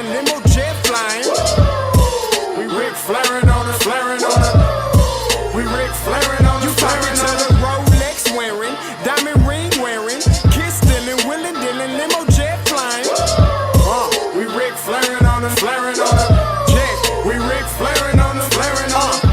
dealing, limo jet flying. We Ric Flairin' on it, flaring on it. We Ric Flairin' on it, flaring on it. Rolex wearing, diamond ring wearing, kiss stealing, willing dealing, limo jet flying. We Ric Flairin' on it, flaring on it. Jet, we Ric Flairin' on it, flaring on it.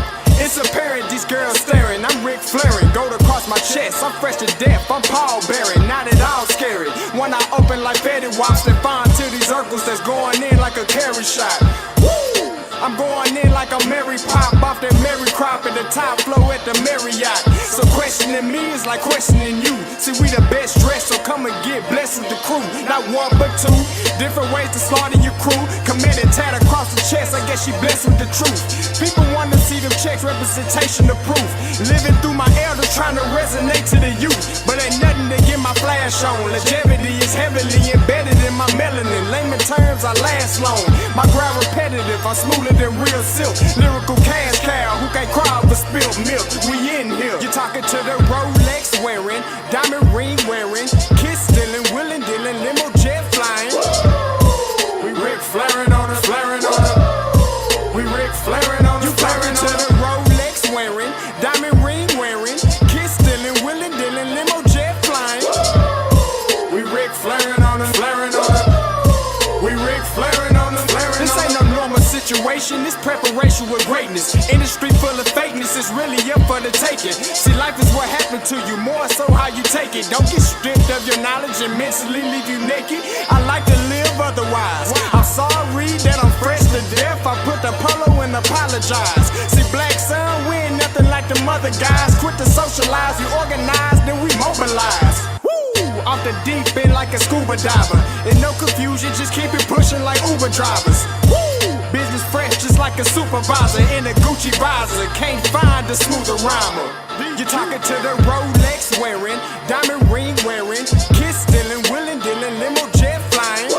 It's apparent these girls staring. I'm Ric Flairin', gold across my chest. I'm fresh to death. I'm Paul Bearing, not at all scary. When I open like Betty Wops and find to these circles that's going in like a carry shot. Woo! I'm going in like a Mary Pop off that Mary crop at the top flow at the Marriott. So questioning me is like questioning you. See, we the best dressed, so come and get blessed with the crew. Not one but two, different ways to slaughter your crew. Committed tat across the chest, I guess she blessed with the truth. People want to see them checks, representation of proof. Living through my elders, trying to resonate to the youth. But ain't nothing to get my flash on. Longevity is heavily embedded in my melanin. Layman terms, I last long. My grind repetitive, I'm smoother than real silk. Lyrical cash cow who can't cry over spilled milk. We in here. You're talking to the Rolex wearing, diamond ring wearing, kiss stealing, willing dealing, limo jet flying. We Ric Flairin' on it, flaring on it. We Ric Flairin' on it, flaring on it. To the Rolex wearing, diamond ring wearing, kiss stealing, willing dealing, limo jet flying. We Ric Flairin' on it, flaring on it. We Ric Flairin' on it, flaring on it. This ain't no normal situation, this preparation with greatness. Industry full of fakeness, it's really up for the taking. See, life is what happened to you, more so how you take it. Don't get stripped of your knowledge and mentally leave you naked. I like to live otherwise. I'm sorry that I'm fresh to death. I put the polo and apologize. See, Black Sun, we ain't nothing like the mother guys. Quit to socialize, we organize, then we mobilize. Off the deep end like a scuba diver. And no confusion, just keep it pushing like Uber drivers. Woo! Business fresh just like a supervisor in a Gucci visor. Can't find a smoother rhymer. You're talking to the Rolex wearing, diamond ring wearing, kiss stealing, willing dealing, limo jet flying.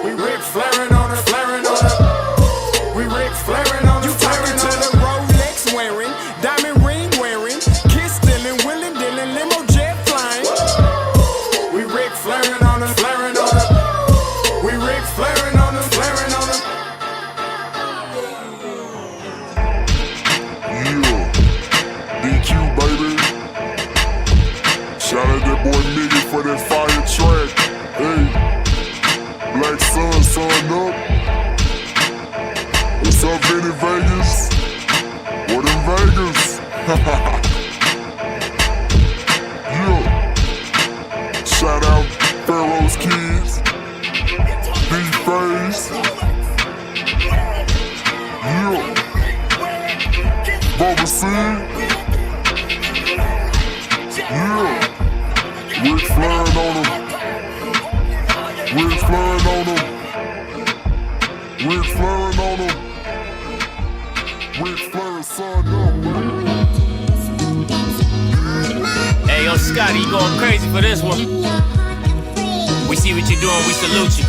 We Ric Flairin' on it, flaring on it. We Ric Flairin' on it. You talking to the Rolex wearing, diamond ring wearing, kiss stealing, willing dealing, limo jet flying. We Ric Flairin' on it, flaring on it. We Ric Flairin' on it, flaring on it. Yeah, DQ baby. Shout out that boy Meac for that fire track. Hey, Black Sun, sun up. What's up, Vinny Vegas? What in Vegas? Yeah. Shout out Pharaoh's Kids, D-Face, yeah, Bubba C, yeah, Ric Flairin' on them, Ric Flairin' on them, Ric Flairin' on them, Ric Flairin' son up. Hey, yo, Scotty, you going crazy for this one. We see what you're doing, we salute you.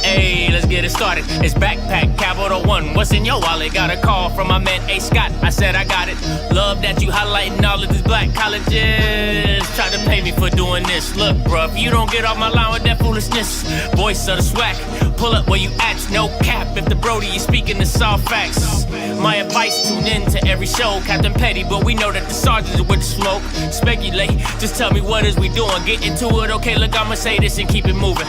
Hey, let's get it started. It's Backpack, Capital One. What's in your wallet? Got a call from my man A. Scott. I said I got it. Love that you highlighting all of these black colleges. Try to pay me for doing this. Look, bruh, if you don't get off my line with that foolishness, voice of the swag, pull up where you at, no cap. If the Brody is speaking the soft facts, my advice, tune in to every show. Captain Petty, but we know that the sergeants are with the smoke. Speculate, just tell me what is we doing. Get into it, okay, look, I'ma say this and keep it moving.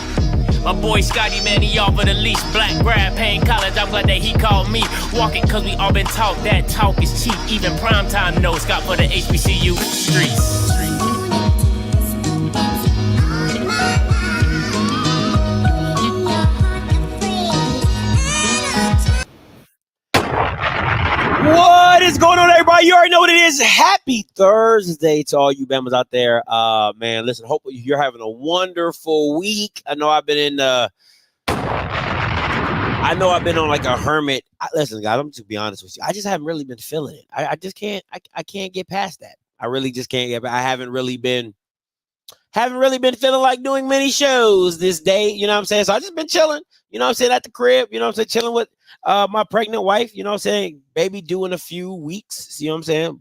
My boy Scotty, man, he offered the least. Black grad, paying college, I'm glad that he called me. Walking, cause we all been taught that talk is cheap. Even primetime knows Scott for the HBCU streets. What is going on, everybody? You already know what it is. Happy Thursday to all you Bammers out there. Man, listen, hopefully you're having a wonderful week. I know I've been on like a hermit. Listen, guys, I'm just be honest with you. I just haven't really been feeling it. I just can't. I can't get past that. I really just can't get. I haven't really been feeling like doing many shows this day. You know what I'm saying? So I just been chilling. You know what I'm saying, at the crib. You know what I'm saying, chilling with my pregnant wife. You know what I'm saying, baby due in a few weeks. You know what I'm saying?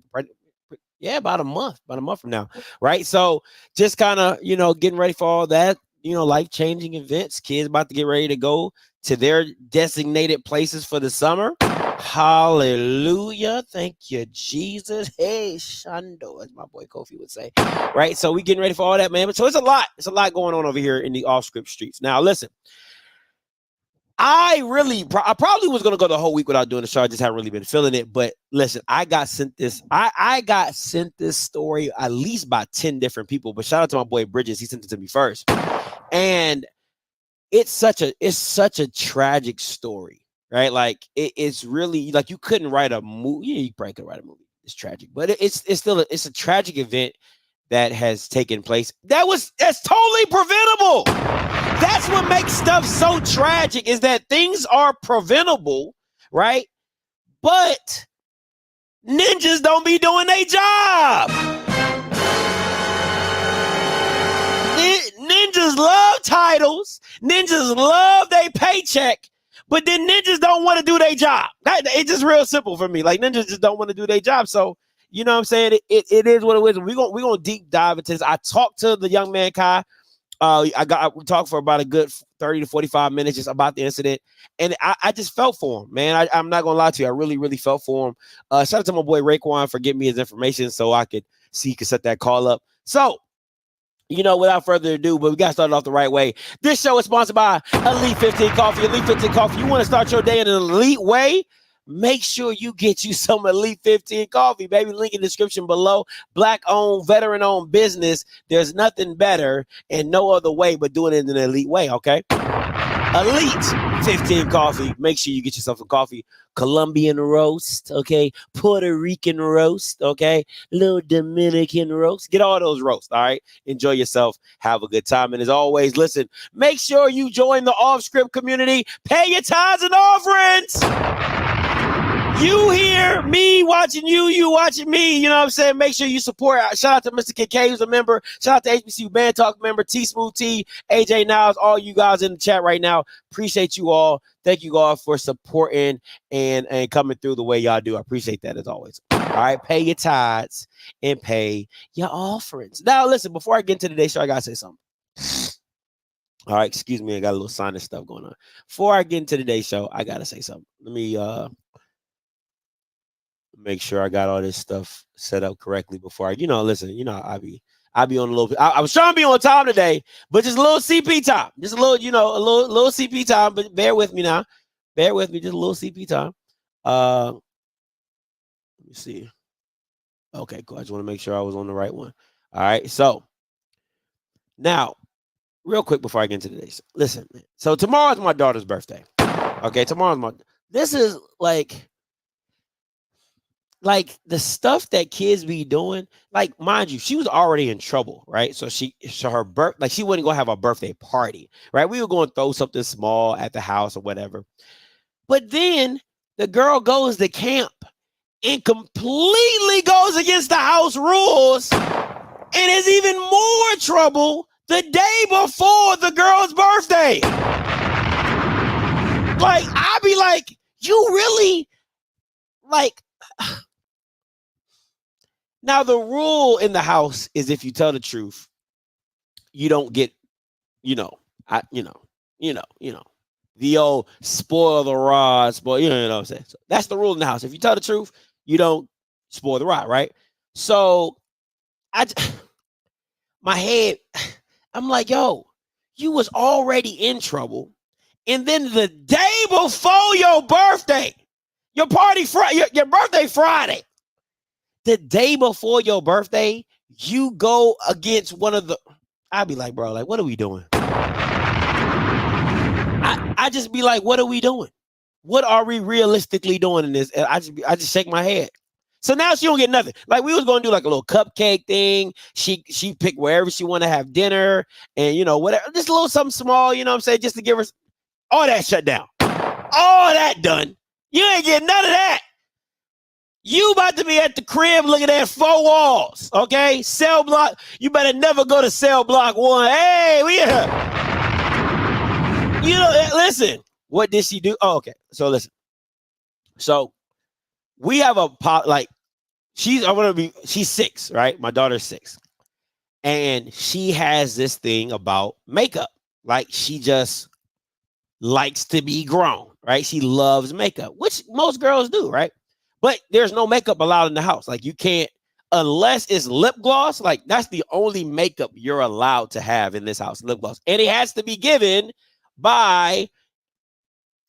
Yeah, about a month from now, right? So just kind of, you know, getting ready for all that. life-changing events. Kids about to get ready to go to their designated places for the summer. Hallelujah. Thank you, Jesus. Hey, Shando, as my boy Kofi would say. Right? So we getting ready for all that, man. So it's a lot. It's a lot going on over here in the off-script streets. Now, listen. I probably was going to go the whole week without doing the show. I just haven't really been feeling it. But listen, I got sent this. I got sent this story at least by 10 different people. But shout out to my boy Bridges. He sent it to me first. And it's such a tragic story. Right, like it's really like you couldn't write a movie. Yeah, you probably could write a movie. It's tragic, but it's still a tragic event that has taken place. That's totally preventable. That's what makes stuff so tragic is that things are preventable, right? But ninjas don't be doing their job. Ninjas love titles. Ninjas love their paycheck. But then ninjas don't want to do their job. It's just real simple for me. Like ninjas just don't want to do their job. So, you know what I'm saying? It is what it is. We're gonna deep dive into this. I talked to the young man Kai. We talked for about a good 30 to 45 minutes just about the incident. And I just felt for him, man. I'm not gonna lie to you. I really, really felt for him. Shout out to my boy Raekwon for giving me his information so I could see he could set that call up. So, without further ado, but we got to start it off the right way. This show is sponsored by Elite 15 Coffee. Elite 15 Coffee. You want to start your day in an elite way? Make sure you get you some Elite 15 Coffee, baby. Link in the description below. Black-owned, veteran-owned business. There's nothing better and no other way but doing it in an elite way, okay? Elite 15 Coffee. Make sure you get yourself a coffee. Colombian roast, okay? Puerto Rican roast, okay? Little Dominican roast. Get all those roasts, all right? Enjoy yourself. Have a good time. And as always, listen, make sure you join the off-script community. Pay your tithes and offerings. You here, me watching you watching me. You know what I'm saying? Make sure you support. Shout out to Mr. KK, who's a member. Shout out to HBCU Band Talk member, T Smooth T, AJ Niles, all you guys in the chat right now. Appreciate you all. Thank you all for supporting and coming through the way y'all do. I appreciate that as always. All right, pay your tithes and pay your offerings. Now, listen, before I get into today's show, I gotta say something. All right, excuse me, I got a little sinus stuff going on. Before I get into today's show, I gotta say something. Let me make sure I got all this stuff set up correctly before I, listen, I be on a little, I was trying to be on time today, but just a little CP time, just a little, a little CP time, but bear with me now. Bear with me, just a little CP time. Let me see. Okay, cool. I just want to make sure I was on the right one. All right. So now, real quick before I get into today's, listen, man. So tomorrow's my daughter's birthday. Okay. This is like the stuff that kids be doing, like, mind you, she was already in trouble, right? So she wouldn't go have a birthday party, right? We were going to throw something small at the house or whatever. But then the girl goes to camp and completely goes against the house rules and is even more trouble the day before the girl's birthday. Like, I'd be like, you really, like, now the rule in the house is if you tell the truth, you don't get, the old spoil the rod, spoil, you know what I'm saying? So that's the rule in the house. If you tell the truth, you don't spoil the rod, right? So my head, I'm like, yo, you was already in trouble. And then the day before your birthday, your birthday Friday, the day before your birthday, you go against one of the, I'd be like, bro, like, what are we doing? I just be like, what are we doing? What are we realistically doing in this? And I just shake my head. So now she don't get nothing. Like, we was going to do like a little cupcake thing. She picked wherever she want to have dinner and, whatever, just a little something small, you know what I'm saying? Just to give her all that shut down. All that done. You ain't getting none of that. You about to be at the crib looking at 4 walls, okay? Cell block. You better never go to cell block 1. Hey, we listen. What did she do? Oh, okay. So listen. So we have she's 6, right? My daughter's 6. And she has this thing about makeup. Like she just likes to be grown, right? She loves makeup, which most girls do, right? But there's no makeup allowed in the house. Like you can't, unless it's lip gloss, like that's the only makeup you're allowed to have in this house, lip gloss. And it has to be given by,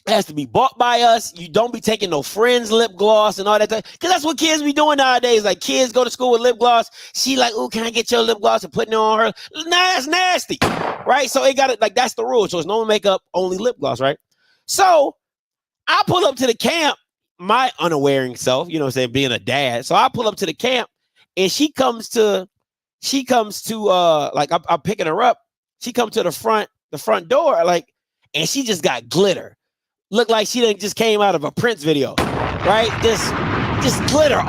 it has to be bought by us. You don't be taking no friends lip gloss and all that. Because that's what kids be doing nowadays. Like kids go to school with lip gloss. She like, oh, can I get your lip gloss and putting it on her? Nah, that's nasty, right? So it got it, like that's the rule. So it's no makeup, only lip gloss, right? So I pull up to the camp, my unawareing self, you know what I'm saying, being a dad. So I pull up to the camp and she comes to like I'm picking her up. She comes to the front door, like, and she just got glitter. Looked like she done just came out of a Prince video, right? Just glitter.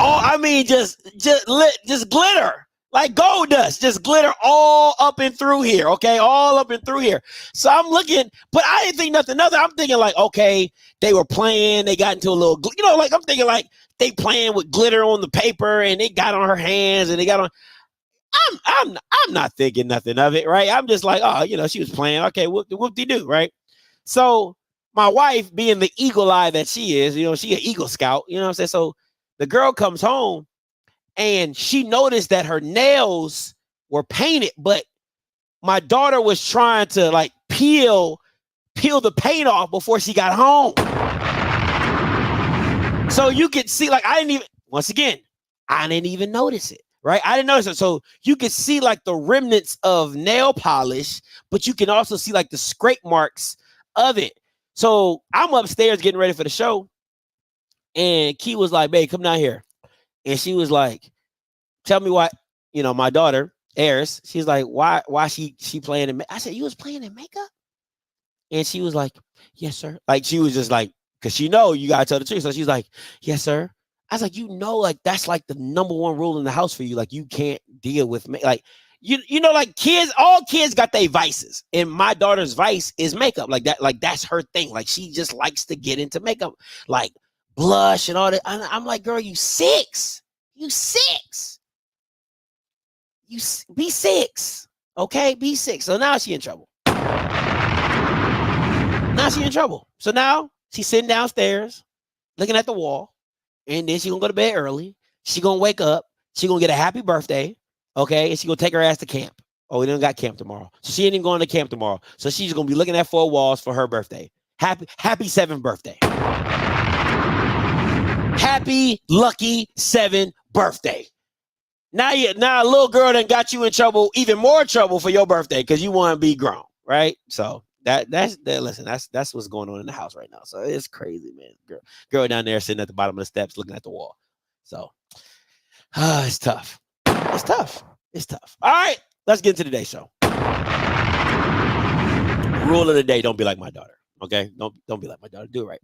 Just glitter. Like gold dust, just glitter all up and through here, okay? All up and through here. So I'm looking, but I didn't think nothing other. I'm thinking like, okay, they were playing, they got into a little, you know, like I'm thinking like they playing with glitter on the paper and they got on her hands and they got on. I'm not thinking nothing of it, right? I'm just like, oh, you know, she was playing. Okay, whoop-de-doo, right? So my wife, being the eagle eye that she is, you know, she an Eagle Scout, you know what I'm saying? So the girl comes home and she noticed that her nails were painted, but my daughter was trying to like peel the paint off before she got home. So you could see, like, I didn't even notice it, right? I didn't notice it. So you could see like the remnants of nail polish, but you can also see like the scrape marks of it. So I'm upstairs getting ready for the show. And Key was like, babe, come down here. And she was like, tell me why, you know, my daughter, Eris, she's like, why she playing in makeup? I said, you was playing in makeup? And she was like, yes, sir. Like, she was just like, because you know, you got to tell the truth. So she's like, yes, sir. I was like, you know, like, that's like the number one rule in the house for you. Like, you can't deal with me. Like, you know, like kids, all kids got their vices. And my daughter's vice is makeup. Like that, like that's her thing. Like she just likes to get into makeup, like blush and all that. I'm like, girl, you 6. You 6. You be 6. Okay, be 6. So now she in trouble. So now she's sitting downstairs looking at the wall. And then she gonna go to bed early. She gonna wake up. She gonna get a happy birthday. Okay, and she gonna take her ass to camp. Oh, we don't got camp tomorrow. So she ain't even going to camp tomorrow. So she's gonna be looking at 4 walls for her birthday. Happy 7th birthday. Happy lucky 7th birthday. Now a little girl done got you in trouble, even more trouble for your birthday because you want to be grown, right? So that's what's going on in the house right now. So it's crazy, man. Girl down there sitting at the bottom of the steps looking at the wall. So it's tough. It's tough. All right, let's get into today's show. Rule of the day: don't be like my daughter. Okay, don't be like my daughter. Do it right.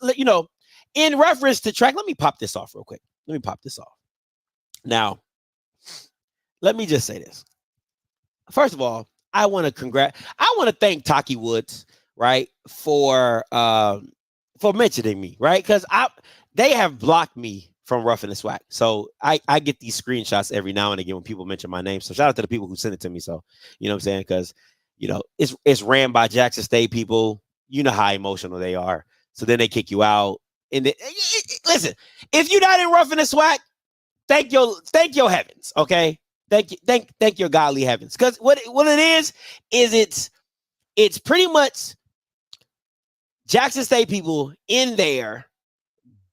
Let you know. In reference to track, let me pop this off real quick. Now, let me just say this. First of all, I want to thank Taki Woods, right, for mentioning me, right, because they have blocked me from Rough and the Swag. So I get these screenshots every now and again when people mention my name. So shout out to the people who send it to me. So, you know what I'm saying? Because, you know, it's ran by Jackson State people. You know how emotional they are. So then they kick you out. And listen, if you're not in Rough and the Swag, thank your heavens, okay? Thank your godly heavens. Because what it is it's pretty much Jackson State people in there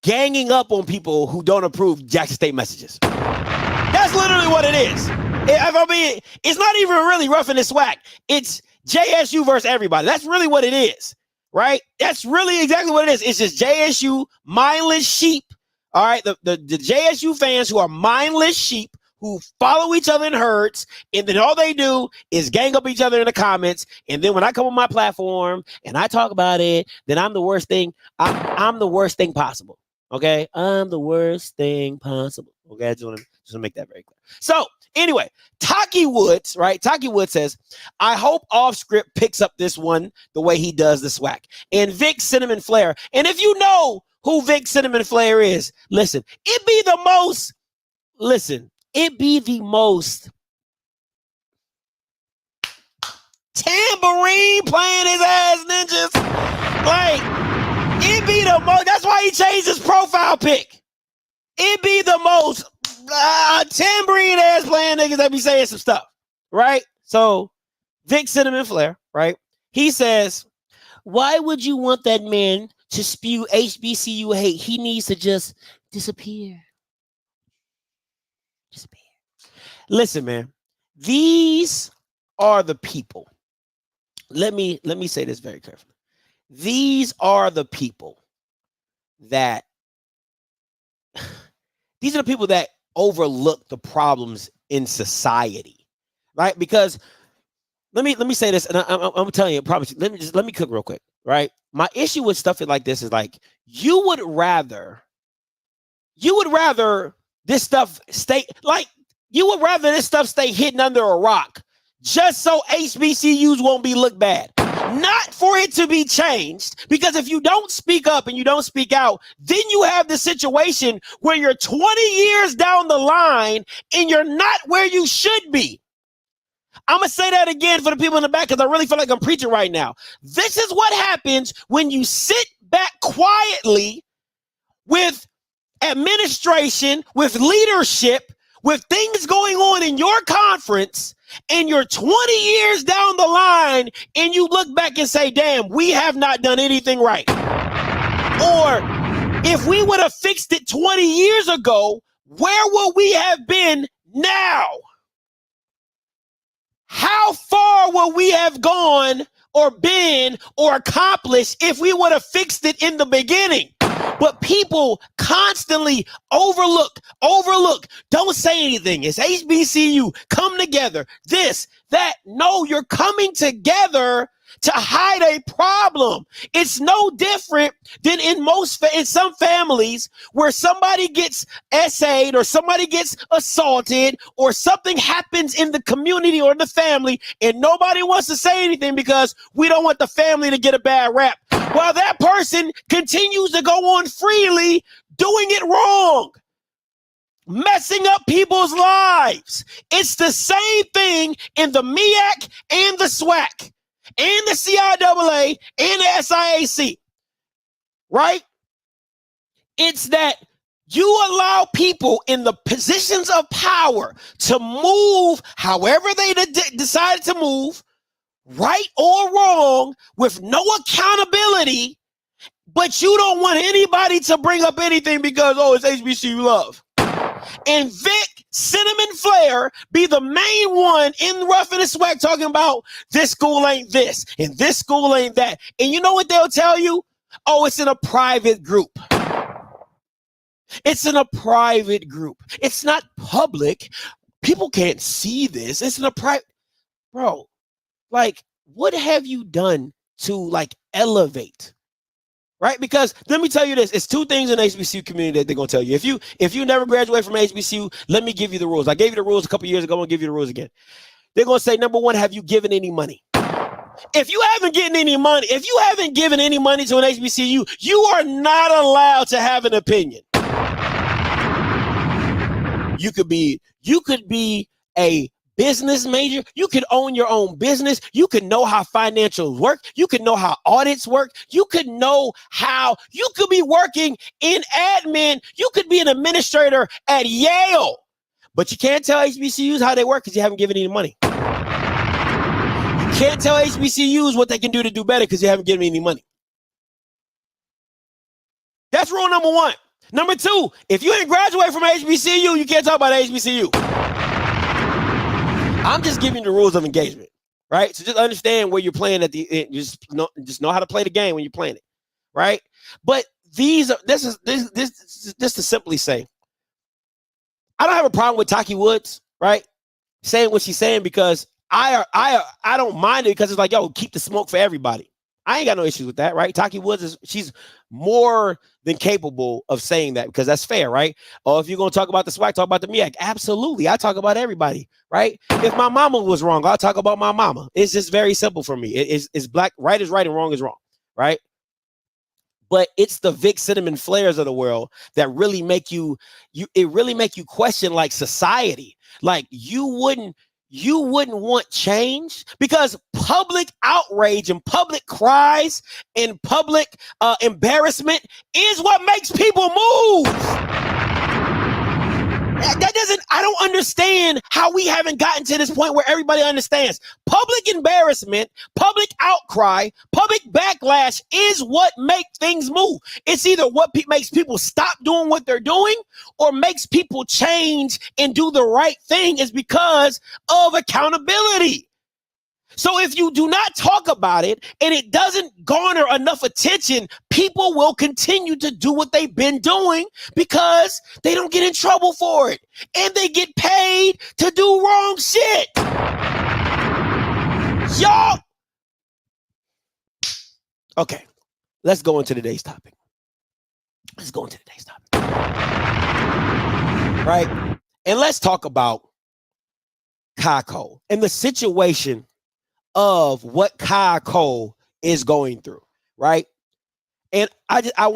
ganging up on people who don't approve Jackson State messages. That's literally what it is. I mean, it's not even really Rough and the Swag. It's JSU versus everybody. That's really what it is, right? That's really exactly what it is. It's just JSU mindless sheep. All right, the JSU fans who are mindless sheep who follow each other in herds, and then all they do is gang up each other in the comments. And then when I come on my platform and I talk about it, then I'm the worst thing. I'm the worst thing possible. Okay, I'm the worst thing possible. Okay, I just want to make that very clear. So anyway, Taki Woods, right? Taki Woods says, I hope OffScript picks up this one the way he does the swag. And Vic Cinnamon Flair. And if you know who Vic Cinnamon Flair is, listen, it be the most tambourine playing his ass ninjas. Like, it be the most, that's why he changed his profile pic. It be the most tambourine ass playing niggas that be saying some stuff, right? So, Vic Cinnamon Flair, right? He says, why would you want that man to spew HBCU hate? He needs to just disappear. Disappear. Listen, man, these are the people. Let me say this very carefully. These are the people that overlook the problems in society, right? Because let me say this, and I'm telling you, I promise you. Let me cook real quick, right? My issue with stuff like this is like you would rather this stuff stay hidden under a rock just so HBCUs won't be looked bad. Not for it to be changed, because if you don't speak up and you don't speak out, then you have the situation where you're 20 years down the line and you're not where you should be. I'm going to say that again for the people in the back because I really feel like I'm preaching right now. This is what happens when you sit back quietly with administration, with leadership, with things going on in your conference, and you're 20 years down the line and you look back and say, damn, we have not done anything right. Or if we would have fixed it 20 years ago, where would we have been now? How far would we have gone or been or accomplished if we would have fixed it in the beginning? But people constantly overlook, don't say anything. It's HBCU, come together, this, that. No, you're coming together to hide a problem. It's no different than in some families where somebody gets essayed or somebody gets assaulted or something happens in the community or the family and nobody wants to say anything because we don't want the family to get a bad rap. While that person continues to go on freely doing it wrong, messing up people's lives. It's the same thing in the Meac and the SWAC and the CIAA and the SIAC, right? It's that you allow people in the positions of power to move however they decided to move, right or wrong, with no accountability, but you don't want anybody to bring up anything because, oh, it's HBCU love. And Vic Cinnamon Flair be the main one in Rough and the Swag talking about this school ain't this and this school ain't that. And you know what they'll tell you? Oh, it's in a private group. It's in a private group. It's not public. People can't see this. It's in a private. Bro, like, what have you done to like elevate? Right? Because let me tell you this, it's two things in the HBCU community that they're going to tell you. If you never graduate from HBCU, let me give you the rules. I gave you the rules a couple years ago. I'm going to give you the rules again. They're going to say, number one, have you given any money? If you haven't given any money, to an HBCU, you are not allowed to have an opinion. You could be a business major. You could own your own business. You could know how financials work. You could know how audits work. You could be working in admin. You could be an administrator at Yale, but you can't tell HBCUs how they work because you haven't given any money. You can't tell HBCUs what they can do to do better because you haven't given any money. That's rule number one. Number two, if you ain't graduate from HBCU, you can't talk about HBCU. I'm just giving you the rules of engagement, right? So just understand where you're playing at the end. Just know how to play the game when you're playing it, right? But this to simply say, I don't have a problem with Taki Woods, right? Saying what she's saying because I don't mind it because it's like, yo, keep the smoke for everybody. I ain't got no issues with that, right? Taki Woods she's more than capable of saying that because that's fair, right? Or if you're going to talk about the SWAC, talk about the Meac. Absolutely. I talk about everybody, right? If my mama was wrong, I'll talk about my mama. It's just very simple for me. It's black, right is right and wrong is wrong, right? But it's the Vic Cinnamon Flairs of the world that really make you question like society. Like you wouldn't you wouldn't want change, because public outrage and public cries and public embarrassment is what makes people move. I don't understand how we haven't gotten to this point where everybody understands public embarrassment, public outcry, public backlash is what makes things move. It's either what makes people stop doing what they're doing or makes people change and do the right thing, is because of accountability. So if you do not talk about it and it doesn't garner enough attention, people will continue to do what they've been doing because they don't get in trouble for it. And they get paid to do wrong shit. Y'all. Okay, let's go into today's topic. Right? And let's talk about Kai Cole and the situation of what Kai Cole is going through, right? And I got a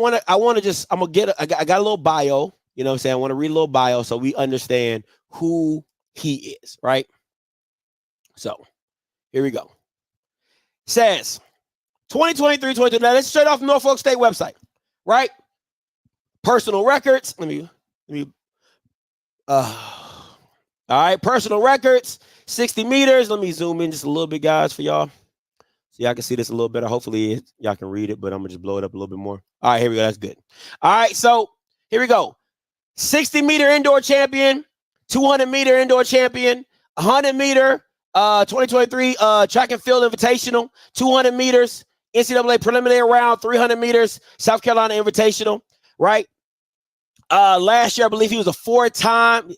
little bio, you know what I'm saying? I want to read a little bio so we understand who he is, right? So here we go. It says 2023-22. Now this is straight off Norfolk State website, right? Personal records. All right, personal records. 60 meters. Let me zoom in just a little bit, guys, for y'all. So y'all can see this a little better. Hopefully y'all can read it, but I'm going to just blow it up a little bit more. All right, here we go. That's good. All right, so here we go. 60-meter indoor champion, 200-meter indoor champion, 100-meter 2023 track and field invitational, 200 meters, NCAA preliminary round, 300 meters, South Carolina invitational, right? Last year, I believe he was a four-time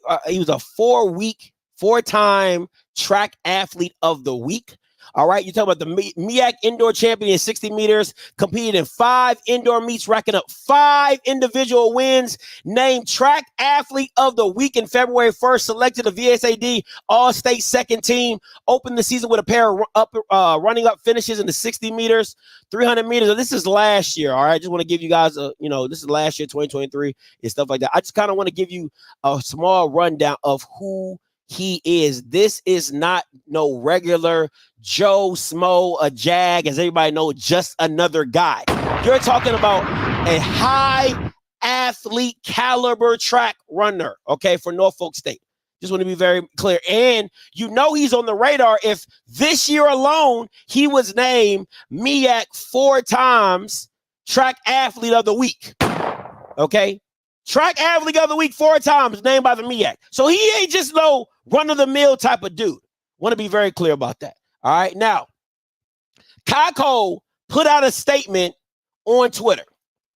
track athlete of the week. All right, you're talking about the Meac indoor champion in 60 meters, competed in 5 indoor meets, racking up 5 individual wins, named track athlete of the week in February 1st, selected the VSAD all-state second team, opened the season with a pair of running up finishes in the 60 meters, 300 meters. So this is last year, all right? I just want to give you guys, this is last year, 2023, and stuff like that. I just kind of want to give you a small rundown of who he is. This is not no regular Joe Smo, a Jag, as everybody knows, just another guy. You're talking about a high athlete caliber track runner, okay, for Norfolk State. Just want to be very clear. And he's on the radar if this year alone he was named Meac 4 times track athlete of the week. Okay? Track athlete of the week 4 times named by the Meac. So he ain't just no run-of-the-mill type of dude. Want to be very clear about that. All right. Now, Kai Cole put out a statement on Twitter,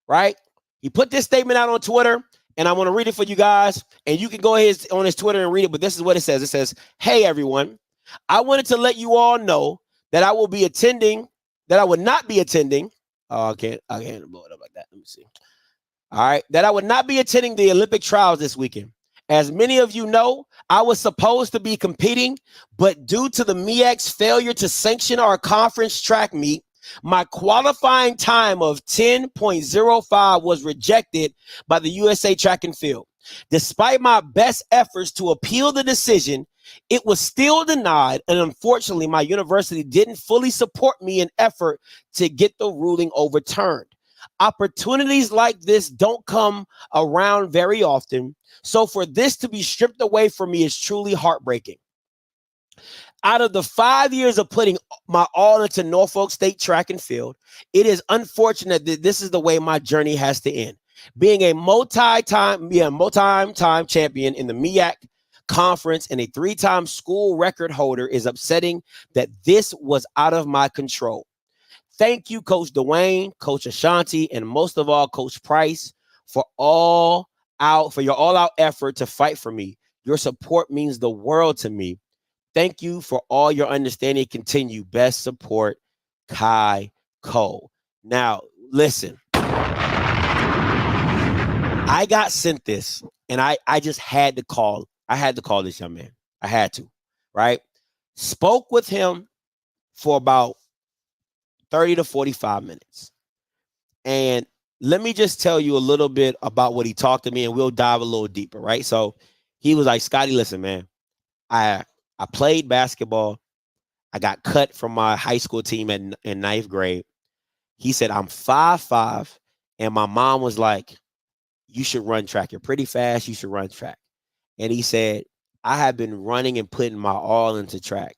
right? He put this statement out on Twitter, and I want to read it for you guys. And you can go ahead on his Twitter and read it, but this is what it says. It says, "Hey, everyone. I wanted to let you all know that I would not be attending. Oh, I can't blow it up like that. Let me see. All right. That I would not be attending the Olympic trials this weekend. As many of you know, I was supposed to be competing, but due to the Meac's failure to sanction our conference track meet, my qualifying time of 10.05 was rejected by the USA Track and Field. Despite my best efforts to appeal the decision, it was still denied, and unfortunately, my university didn't fully support me in effort to get the ruling overturned. Opportunities like this don't come around very often, so for this to be stripped away from me is truly heartbreaking. Out of the 5 years of putting my all into Norfolk State track and field, it is unfortunate that this is the way my journey has to end. Being a multi-time champion in the Meac conference and a 3-time school record holder is upsetting that this was out of my control. Thank you, Coach Dwayne, Coach Ashanti, and most of all, Coach Price, for your all-out effort to fight for me. Your support means the world to me. Thank you for all your understanding. Continue. Best support, Kai Cole. Now, listen. I got sent this, and I just had to call. I had to call this young man. I had to, right? Spoke with him for about 30 to 45 minutes. And let me just tell you a little bit about what he talked to me, and we'll dive a little deeper, right? So he was like, Scotty, listen, man, I I played basketball. I got cut from my high school team in ninth grade. He said, I'm 5'5", and my mom was like, you should run track. You're pretty fast. You should run track. And he said, I have been running and putting my all into track.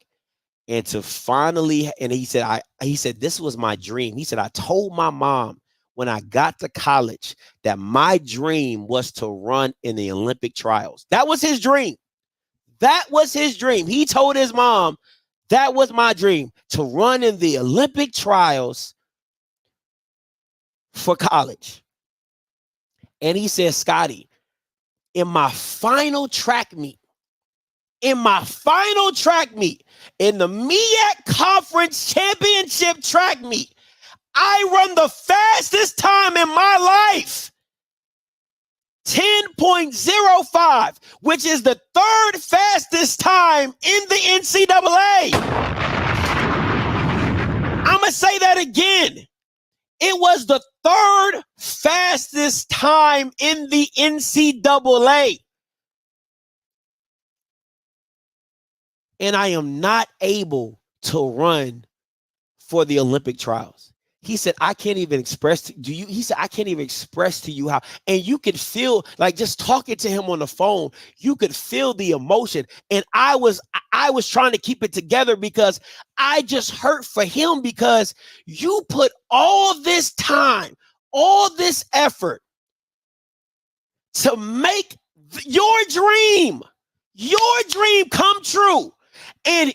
And to finally, and he said, this was my dream. He said, I told my mom when I got to college that my dream was to run in the Olympic trials. That was his dream. That was his dream. He told his mom, that was my dream, to run in the Olympic trials for college. And he said, Scotty, in my final track meet, in the Meac Conference Championship track meet, I run the fastest time in my life, 10.05, which is the third fastest time in the NCAA. I'm going to say that again. It was the third fastest time in the NCAA. And I am not able to run for the Olympic trials. He said, I can't even express to you. He said, I can't even express to you how. And you could feel, like, just talking to him on the phone, you could feel the emotion. And I was trying to keep it together because I just hurt for him, because you put all this time, all this effort to make your dream come true. And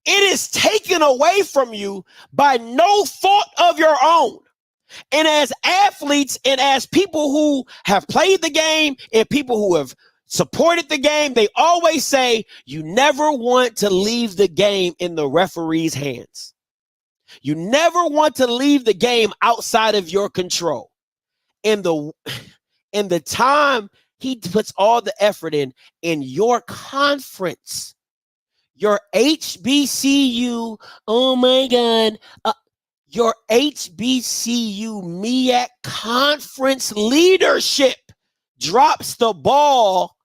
it is taken away from you by no fault of your own. And as athletes and as people who have played the game and people who have supported the game, they always say you never want to leave the game in the referee's hands. You never want to leave the game outside of your control. In the time he puts all the effort in your conference, your HBCU, oh my God, your HBCU Meac conference leadership drops the ball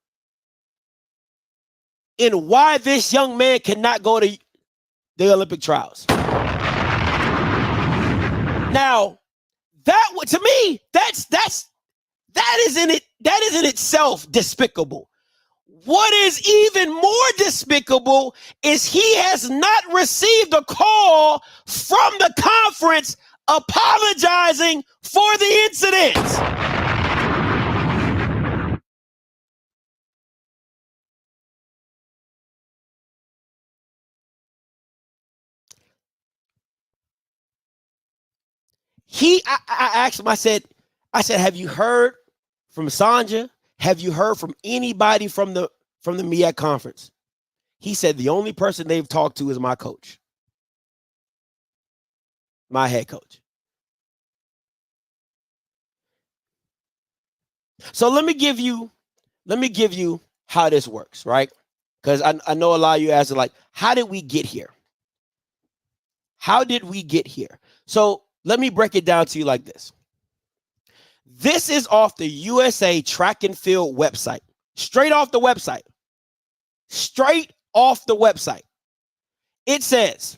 in why this young man cannot go to the Olympic trials. Now, that to me, that is in itself despicable. What is even more despicable is he has not received a call from the conference apologizing for the incident. I asked him, I said, have you heard from Sanja? Have you heard from anybody from the Meac conference? He said the only person they've talked to is my coach, my head coach. So let me give you how this works, right? Because I know a lot of you asked, like, how did we get here? How did we get here? So let me break it down to you like this. This is off the USA Track and Field website. Straight off the website. Straight off the website. It says,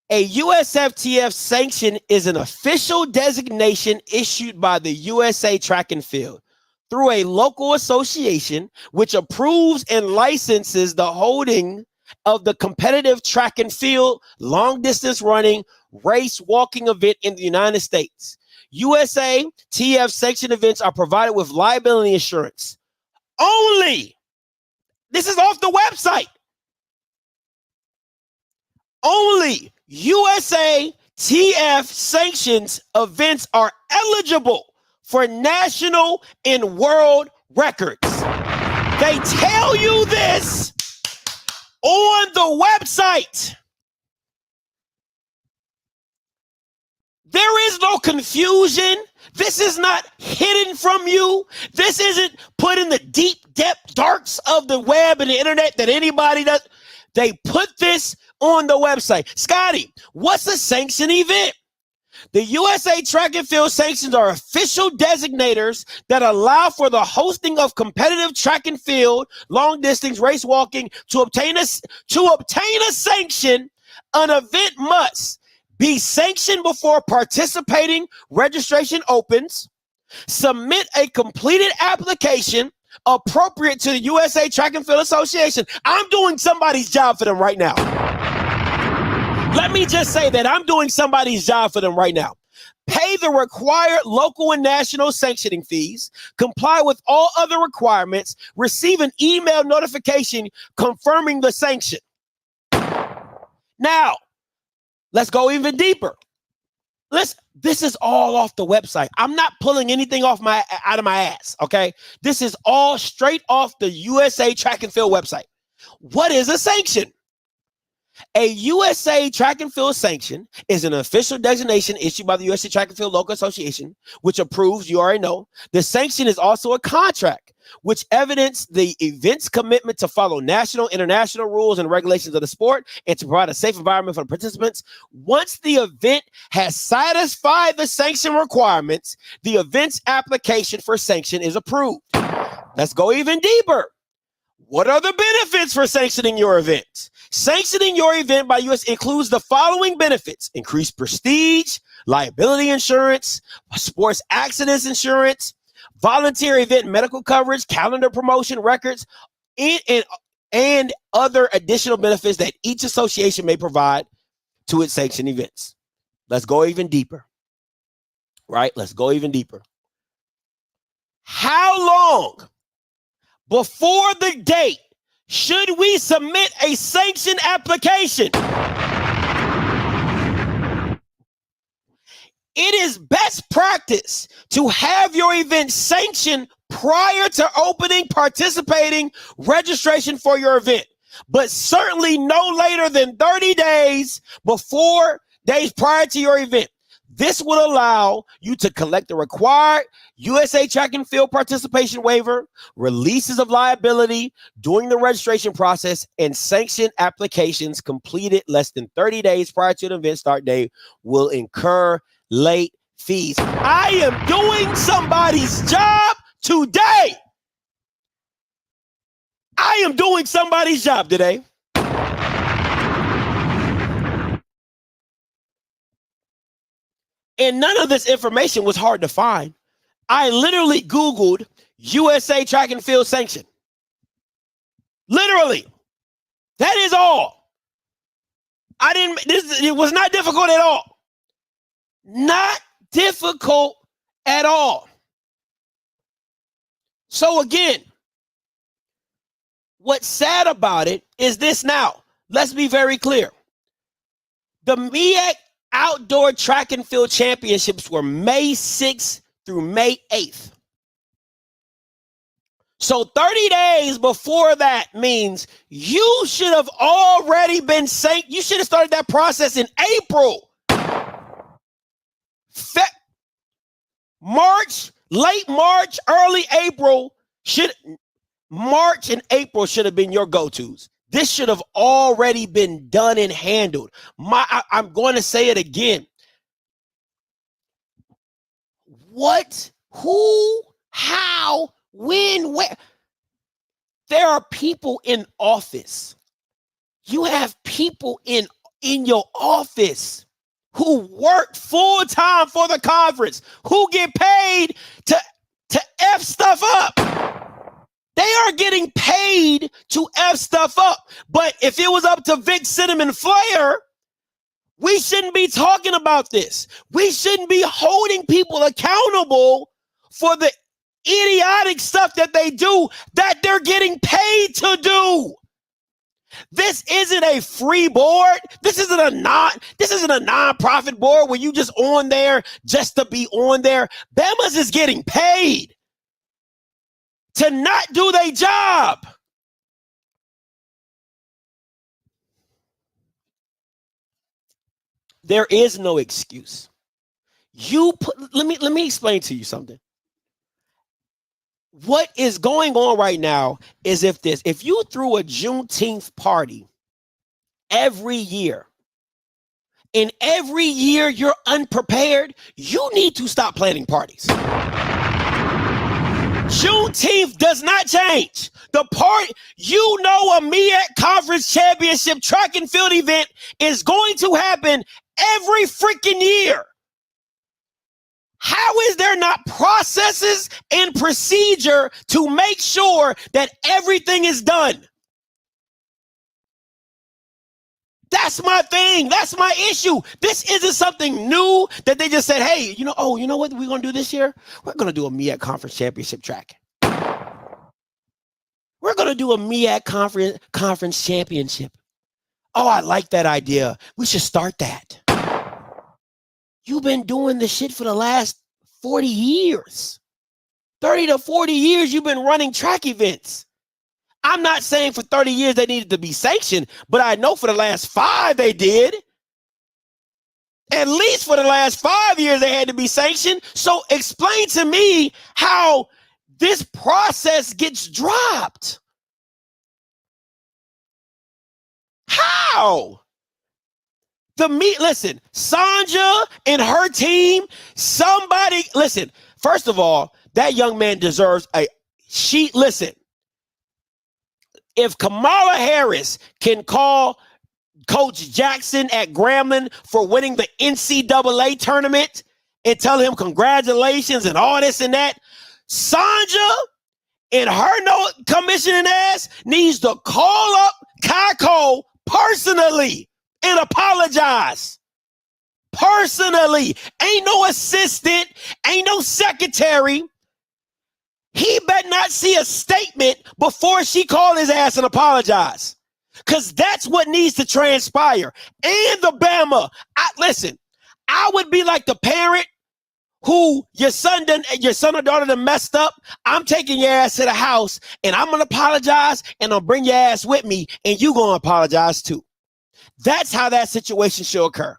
a USFTF sanction is an official designation issued by the USA Track and Field through a local association which approves and licenses the holding of the competitive track and field, long distance running, race walking event in the United States. USA TF sanction events are provided with liability insurance only. This is off the website. Only USA TF sanctions events are eligible for national and world records. They tell you this on the website. There is no confusion. This is not hidden from you. This isn't put in the deep depth darks of the web and the internet that anybody does. They put this on the website. Scotty, what's a sanction event? The USA Track and Field sanctions are official designators that allow for the hosting of competitive track and field, long distance race walking. To obtain a sanction, an event must be sanctioned before participating registration opens, submit a completed application appropriate to the USA Track and Field Association. I'm doing somebody's job for them right now. Let me just say that I'm doing somebody's job for them right now. Pay the required local and national sanctioning fees, comply with all other requirements, receive an email notification confirming the sanction. Now, let's go even deeper. This is all off the website. I'm not pulling anything out of my ass, okay? This is all straight off the USA Track and Field website. What is a sanction? A USA Track and Field sanction is an official designation issued by the USA Track and Field Local Association, which approves, you already know. The sanction is also a contract, which evidences the event's commitment to follow national, international rules and regulations of the sport and to provide a safe environment for the participants. Once the event has satisfied the sanction requirements, the event's application for sanction is approved. Let's go even deeper. What are the benefits for sanctioning your event? Sanctioning your event by US includes the following benefits: increased prestige, liability insurance, sports accidents insurance, volunteer event medical coverage, calendar promotion records, and other additional benefits that each association may provide to its sanctioned events. Let's go even deeper. Right? Let's go even deeper. How long before the date should we submit a sanction application? It is best practice to have your event sanctioned prior to opening, participating, registration for your event, but certainly no later than 30 days prior to your event. This would allow you to collect the required USA Track and Field participation waiver, releases of liability during the registration process, and sanction applications completed less than 30 days prior to the event start date will incur late fees. I am doing somebody's job today. I am doing somebody's job today. And none of this information was hard to find. I literally Googled USA Track and Field sanction. Literally. That is all. It was not difficult at all. Not difficult at all. So again, what's sad about it is this now. Let's be very clear. The Meac Outdoor Track and Field Championships were May 6th through May 8th. So 30 days before that means you should have already been sanctioned. You should have started that process in April. Late March, early April. March and April should have been your go-tos. This should have already been done and handled. I'm going to say it again. What, who, how, when, where? There are people in office. You have people in your office who work full time for the conference, who get paid to F stuff up. They are getting paid to F stuff up. But if it was up to Vic Cinnamon Flair, we shouldn't be talking about this. We shouldn't be holding people accountable for the idiotic stuff that they do that they're getting paid to do. This isn't a free board. This isn't a nonprofit board where you just on there just to be on there. Bama's is getting paid to not do their job. There is no excuse. Let me explain to you something. What is going on right now is if you threw a Juneteenth party every year and every year you're unprepared, you need to stop planning parties. Juneteenth does not change. The part, you know, a Meac Conference Championship track and field event is going to happen every freaking year. How is there not processes and procedure to make sure that everything is done? That's my thing. That's my issue. This isn't something new that they just said, hey, you know what we're going to do this year? We're going to do a Meac Conference Championship track. We're going to do a Meac Conference Championship. Oh, I like that idea. We should start that. You've been doing this shit for the last 40 years. 30 to 40 years you've been running track events. I'm not saying for 30 years they needed to be sanctioned, but I know for the last 5 they did. At least for the last 5 years they had to be sanctioned. So explain to me how this process gets dropped. How? Listen, Sanja and her team, listen, first of all, that young man deserves listen. If Kamala Harris can call Coach Jackson at Grambling for winning the NCAA tournament and tell him congratulations and all this and that, Sanja and her commissioning ass needs to call up Kako personally and apologize. Personally. Ain't no assistant, ain't no secretary. He better not see a statement before she call his ass and apologize. Because that's what needs to transpire. And the Bama. Listen, I would be like the parent who your son or daughter done messed up. I'm taking your ass to the house and I'm going to apologize and I'll bring your ass with me and you going to apologize too. That's how that situation should occur.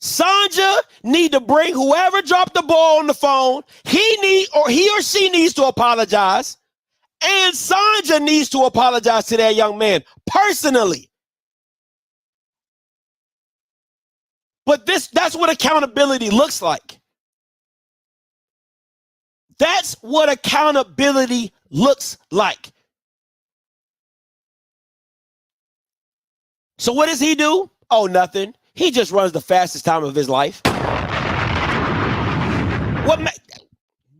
Sanja need to bring whoever dropped the ball on the phone. He or she needs to apologize. And Sanja needs to apologize to that young man personally. But that's what accountability looks like. That's what accountability looks like. So what does he do? Oh, nothing. He just runs the fastest time of his life.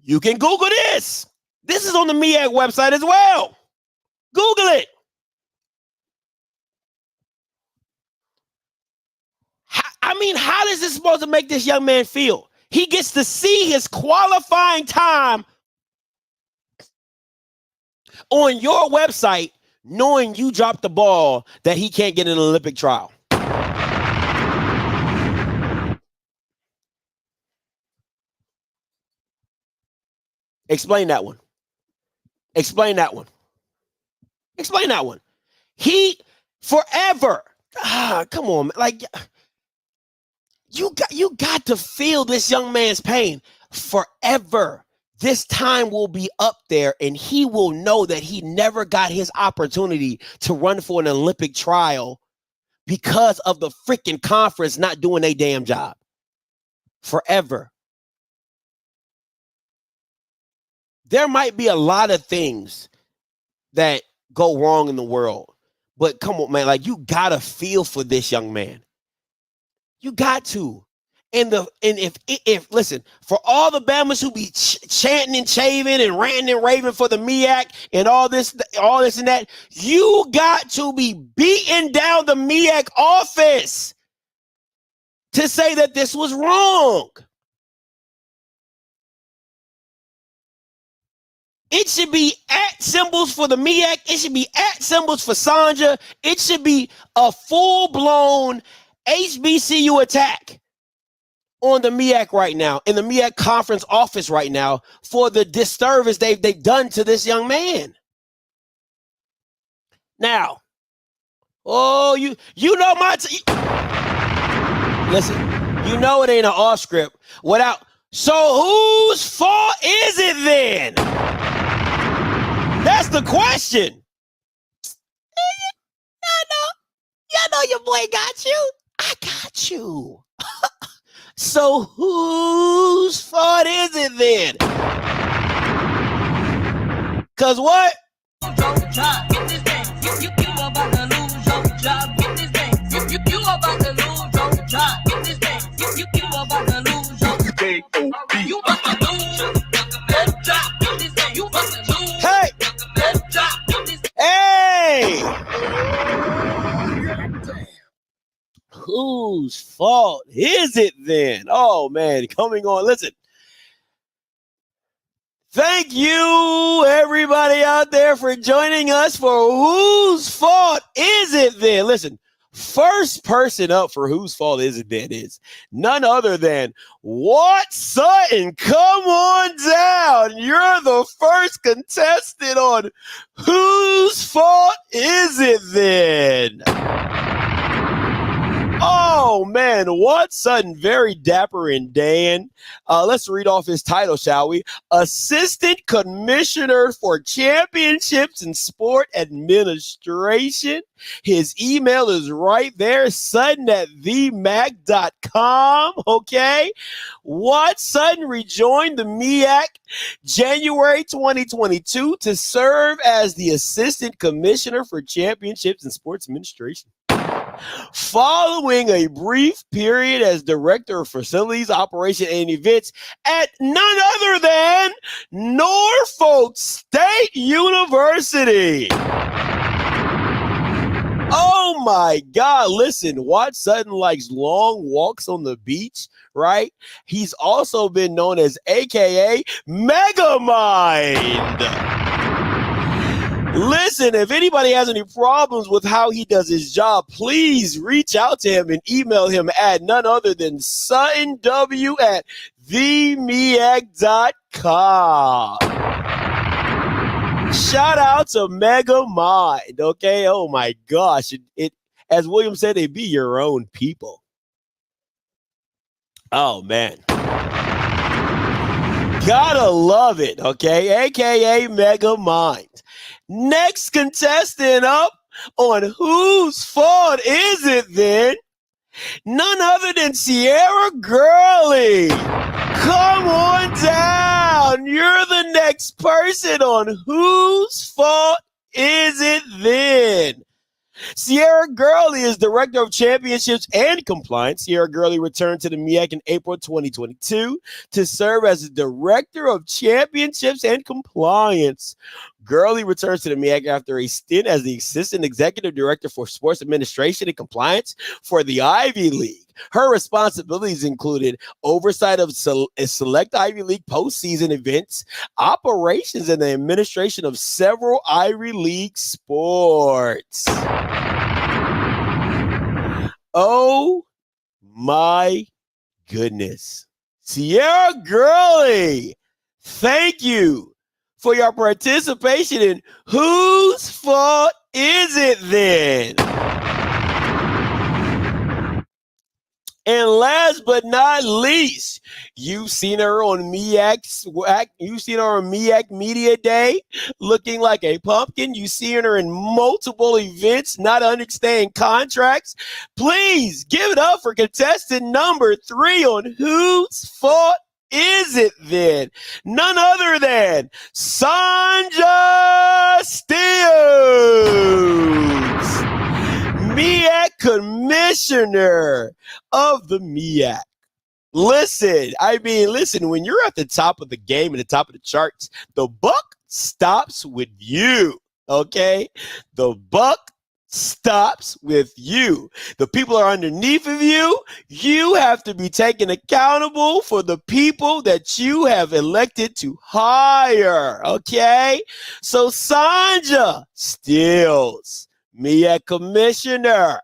You can Google this. This is on the Meac website as well. Google it. How is this supposed to make this young man feel? He gets to see his qualifying time on your website, knowing you dropped the ball that he can't get in an Olympic trial. Explain that one. Explain that one. Explain that one. He forever. Come on, man. Like you got to feel this young man's pain forever. This time will be up there and he will know that he never got his opportunity to run for an Olympic trial because of the freaking conference not doing their damn job. Forever. There might be a lot of things that go wrong in the world, but come on, man, like you gotta feel for this young man. You got to. And if listen, for all the Bamas who be chanting and chaving and ranting and raving for the Meac and all this and that, you got to be beating down the Meac office to say that this was wrong. It should be at symbols for the Meac. It should be at symbols for Sanja. It should be a full-blown HBCU attack on the Meac right now, in the Meac conference office right now, for the disservice they've done to this young man. Now, you know listen, you know it ain't an off script without. So whose fault is it then? That's the question. Y'all know your boy got you. I got you. So whose fault is it then? Cause what? Get this thing. You about to lose your job. Get this thing. You about to lose your job. Get this thing. You about to lose your job. You about to lose your job. Get this thing. You about to lose your job. Get this thing. Hey! Whose fault is it then? Oh man, coming on. Listen. Thank you, everybody out there, for joining us for Whose Fault Is It Then? Listen, first person up for Whose Fault Is It Then is none other than What Sutton. Come on down. You're the first contestant on Whose Fault Is It Then? Oh, man, What Sutton, very dapper and Dan. Let's read off his title, shall we? Assistant Commissioner for Championships and Sport Administration. His email is right there, Sutton@themeac.com, okay? What Sutton rejoined the Meac January 2022 to serve as the Assistant Commissioner for Championships and Sports Administration. Following a brief period as Director of Facilities, Operation, and Events at none other than Norfolk State University. Oh my God, listen, What Sutton likes long walks on the beach, right? He's also been known as AKA Megamind. Listen, if anybody has any problems with how he does his job, please reach out to him and email him at none other than suttonw@themeac.com. Shout out to Mega Mind, okay? Oh my gosh, it as William said, they be your own people. Oh man. Gotta love it, okay? AKA Mega Mind. Next contestant up on Whose Fault Is It Then? None other than Sierra Gurley. Come on down. You're the next person on Whose Fault Is It Then? Sierra Gurley is Director of Championships and Compliance. Sierra Gurley returned to the Meac in April 2022 to serve as the Director of Championships and Compliance. Gurley returns to the Meac after a stint as the Assistant Executive Director for Sports Administration and Compliance for the Ivy League. Her responsibilities included oversight of select Ivy League postseason events, operations, and the administration of several Ivy League sports. Oh my goodness. Sierra Gurley, thank you for your participation in Whose Fault Is It Then? And last but not least, you've seen her on Meac Media Day looking like a pumpkin. You've seen her in multiple events, not understanding contracts. Please give it up for contestant number 3 on Whose Fault Is It Then? None other than Sanja Steels, Meac Commissioner of the Meac. Listen, when you're at the top of the game and the top of the charts, the buck stops with you, okay? The buck stops with you. The people are underneath of you. You have to be taken accountable for the people that you have elected to hire, okay? So Sanja Steels, Meac Commissioner,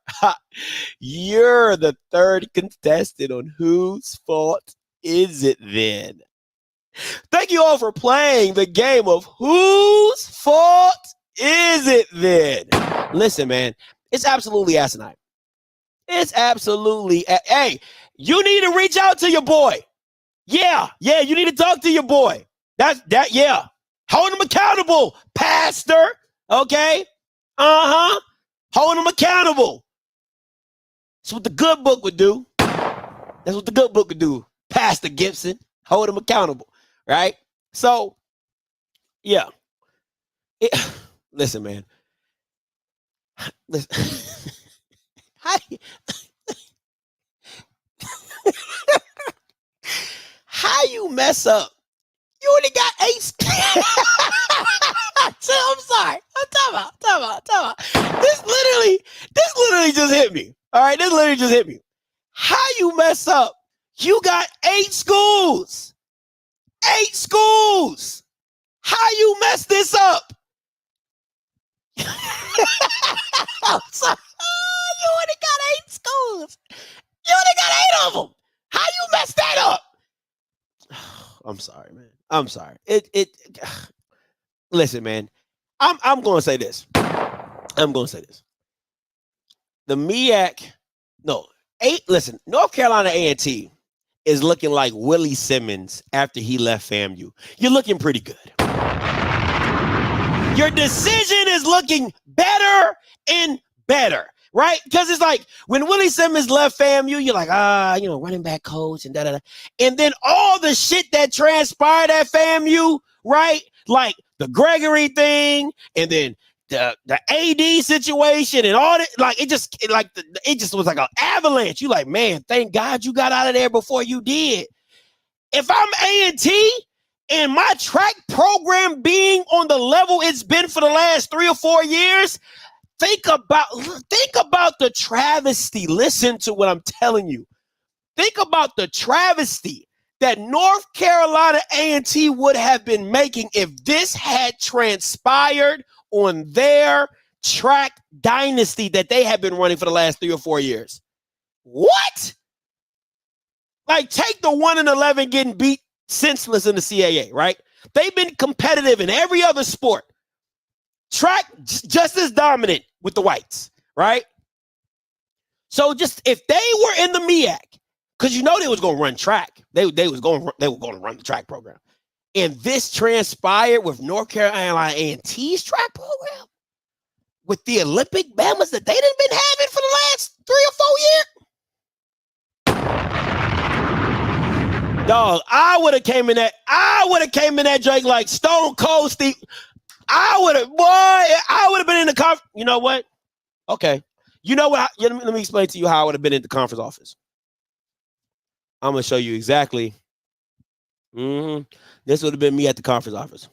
you're the third contestant on Whose Fault Is It Then? Thank you all for playing the game of Whose Fault Is It Then? Listen, man, it's absolutely asinine. It's absolutely, hey, you need to reach out to your boy. Yeah, you need to talk to your boy. Yeah. Hold him accountable, pastor, okay? Hold him accountable. That's what the good book would do. That's what the good book would do. Pastor Gibson, hold him accountable, right? So, yeah. Listen, man. Listen. How you mess up? You only got 8. I'm sorry. I'm talking about. This literally just hit me. All right, this literally just hit me. How you mess up? You got 8 schools. 8 schools. How you mess this up? I'm sorry. You only got 8 schools. You only got 8 of them. How you mess that up? I'm sorry, man. I'm sorry. Listen, man. I'm going to say this. The Meac, listen, North Carolina A&T is looking like Willie Simmons after he left FAMU. You're looking pretty good. Your decision is looking better and better, right? Because it's like when Willie Simmons left FAMU, you're like, running back coach and da-da-da. And then all the shit that transpired at FAMU, right? Like the Gregory thing and then the AD situation and all that, like it just was like an avalanche. You like, man, thank God you got out of there before you did. If I'm A&T and my track program being on the level it's been for the last 3 or 4 years, think about the travesty. Listen to what I'm telling you. Think about the travesty that North Carolina A&T would have been making if this had transpired on their track dynasty that they have been running for the last 3 or 4 years. What? Like, take the 1-11 getting beat senseless in the CAA, right? They've been competitive in every other sport. Track just as dominant with the whites, right? So just if they were in the Meac, because you know they was going to run track. They were going to run the track program. And this transpired with North Carolina A&T's track program with the Olympic Bamas that they didn't been having for the last 3 or 4 years. Dog, I would have came in that Drake like Stone Cold Steve. I would have been in the conference. You know what? Okay. You know what? Let me explain to you how I would have been in the conference office. I'm going to show you exactly. This would have been me at the conference office.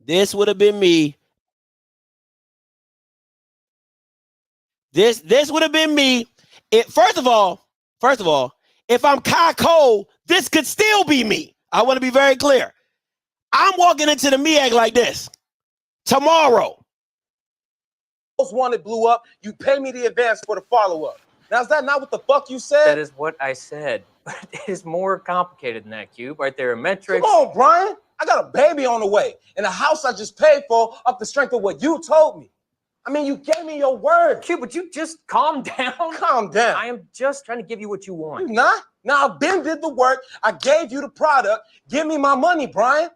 This would have been me. This would have been me. First of all, if I'm Kai Cole, this could still be me. I want to be very clear. I'm walking into the Meac like this. Tomorrow. Most Wanted blew up. You pay me the advance for the follow-up. Now, is that not what the fuck you said? That is what I said. But it is more complicated than that, Cube. Right there are metrics. Come on, Brian. I got a baby on the way and a house I just paid for off the strength of what you told me. I mean, you gave me your word. Cube, would you just calm down? Calm down. I am just trying to give you what you want. You not? Now, Ben did the work. I gave you the product. Give me my money, Brian.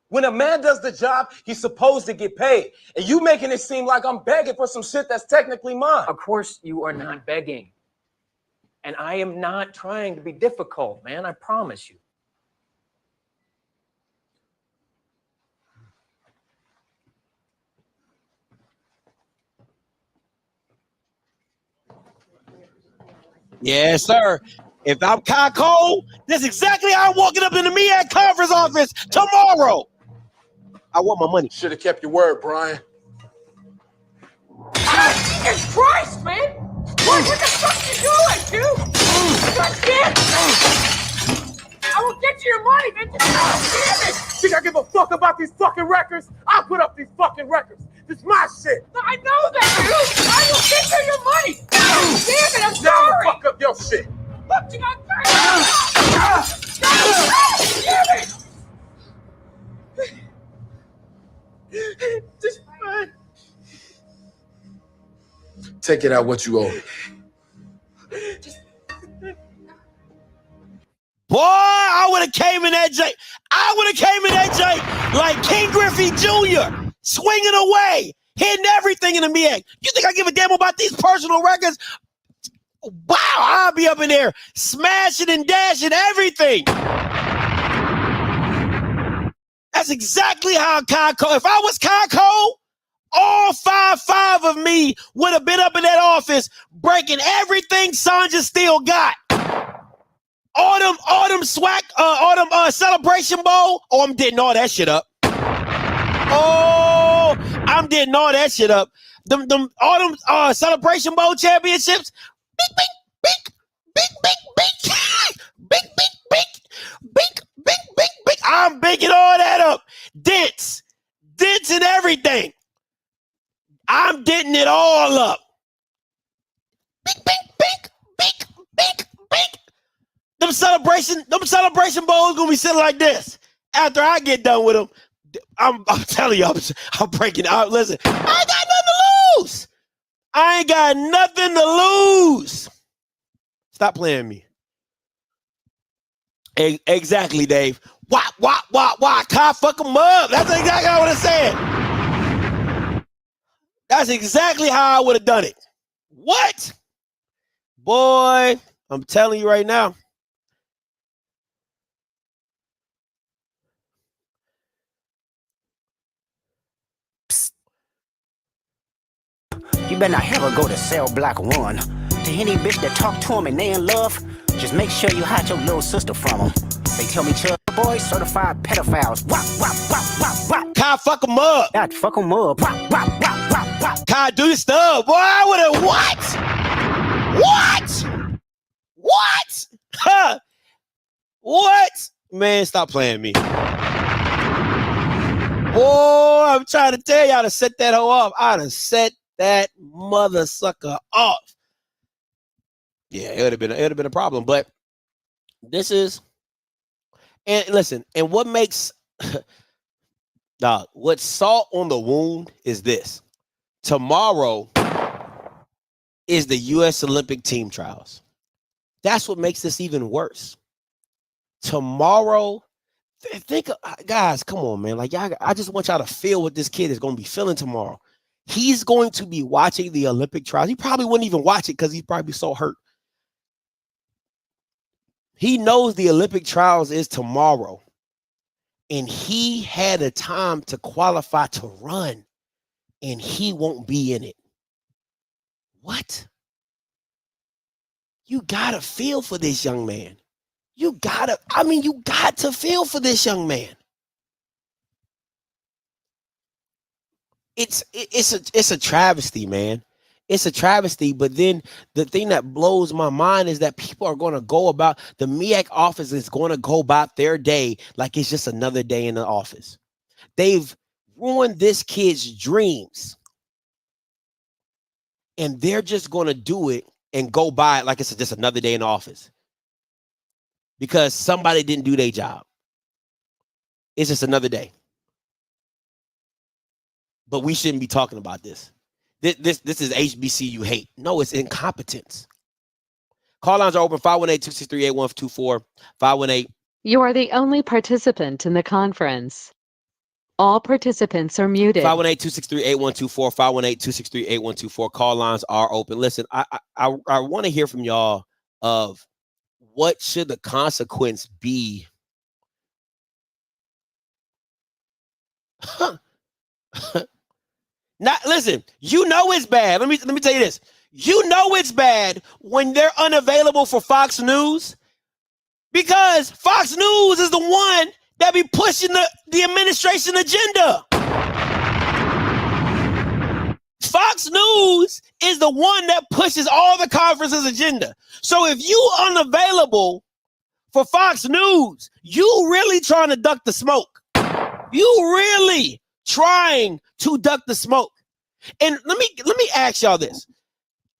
When a man does the job, he's supposed to get paid. And you making it seem like I'm begging for some shit that's technically mine. Of course you are not begging. And I am not trying to be difficult, man. I promise you. Yes, sir. If I'm Kai Cole, that's exactly how I'm walking up in the Meac conference office tomorrow. I want my money. Should have kept your word, Brian. Jesus Christ, man! What the fuck you doing, dude? God damn! I will get you your money, man! God damn it! Think I give a fuck about these fucking records? I'll put up these fucking records. This is my shit. No, I know that, dude! I will get you your money! God damn it, I'm Now sorry! fuck up your shit. Look, you got damn it! Just fine. Take it out what you owe me. Boy, I would have have came in that joint. I would have came in that joint like King Griffey Jr., swinging away, hitting everything in the Meac. You think I give a damn about these personal records? Wow, I'll be up in there smashing and dashing everything. That's exactly how Kai Cole, if I was Kai Cole, all 5'5" of me would have been up in that office breaking everything Sanja still got. Autumn Celebration Bowl. Oh, I'm getting all that shit up. Oh, I'm getting all that shit up. Them Autumn Celebration Bowl championships. Big. I'm bigging all that up. Dents and everything. I'm denting it all up. Big. Them celebration bowls gonna be sitting like this. After I get done with them, I'm telling you, I'm breaking out. Listen, I ain't got nothing to lose. Stop playing me. Exactly, Dave. Why? Kai fuck them up. That's exactly what I said. That's exactly how I would have done it. What? Boy, I'm telling you right now. You better not ever go to cell block 1. To any bitch that talk to him and they in love, just make sure you hide your little sister from them. They tell me chub boys certified pedophiles. Wop. Kai fuck them up. God, fuck them up. Wop. Kai do your stuff. Boy, I would have What? Huh? What? Man, stop playing me. Boy, I'm trying to tell y'all to set that hoe off. I'd have set that mother sucker off. Yeah, it would have been a problem. But this is, and listen, and what makes dog, what's salt on the wound is this. Tomorrow is the U.S. Olympic team trials. That's what makes this even worse. Tomorrow, guys, come on, man. Like, I just want y'all to feel what this kid is going to be feeling tomorrow. He's going to be watching the Olympic trials. He probably wouldn't even watch it because he's probably so hurt. He knows the Olympic trials is tomorrow. And he had a time to qualify to run. And he won't be in it. What? You got to feel for this young man. You got to feel for this young man. It's a travesty, man. It's a travesty. But then the thing that blows my mind is that people are going to go about, the Meac office is going to go about their day like it's just another day in the office. They've ruined this kid's dreams. And they're just going to do it and go by it like it's just another day in the office. Because somebody didn't do their job. It's just another day. But we shouldn't be talking about this. This is HBCU hate. No, it's incompetence. Call lines are open, 518-263-8124, 518. You are the only participant in the conference. All participants are muted. 518-263-8124, 518-263-8124. Call lines are open. Listen, I want to hear from y'all of what should the consequence be? Now, listen, you know it's bad. Let me tell you this. You know it's bad when they're unavailable for Fox News because Fox News is the one that be pushing the administration agenda. Fox News is the one that pushes all the conference's agenda. So if you unavailable for Fox News, you really trying to duck the smoke. You really trying to duck the smoke. And let me ask y'all this.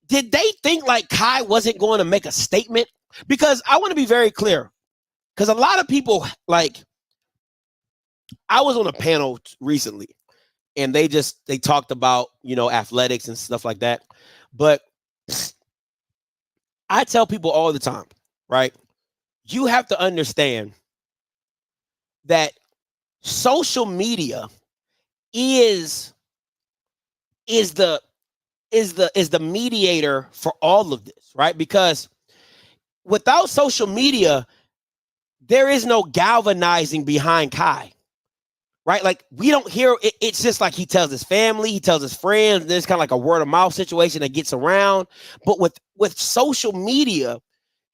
Did they think like Kai wasn't going to make a statement? Because I want to be very clear. Because a lot of people, like, I was on a panel recently and they talked about, athletics and stuff like that. But I tell people all the time, right? You have to understand that social media is the mediator for all of this, right? Because without social media, there is no galvanizing behind Kai, right? Like we don't hear it, it's just like he tells his family, he tells his friends. There's kind of like a word of mouth situation that gets around. But with social media,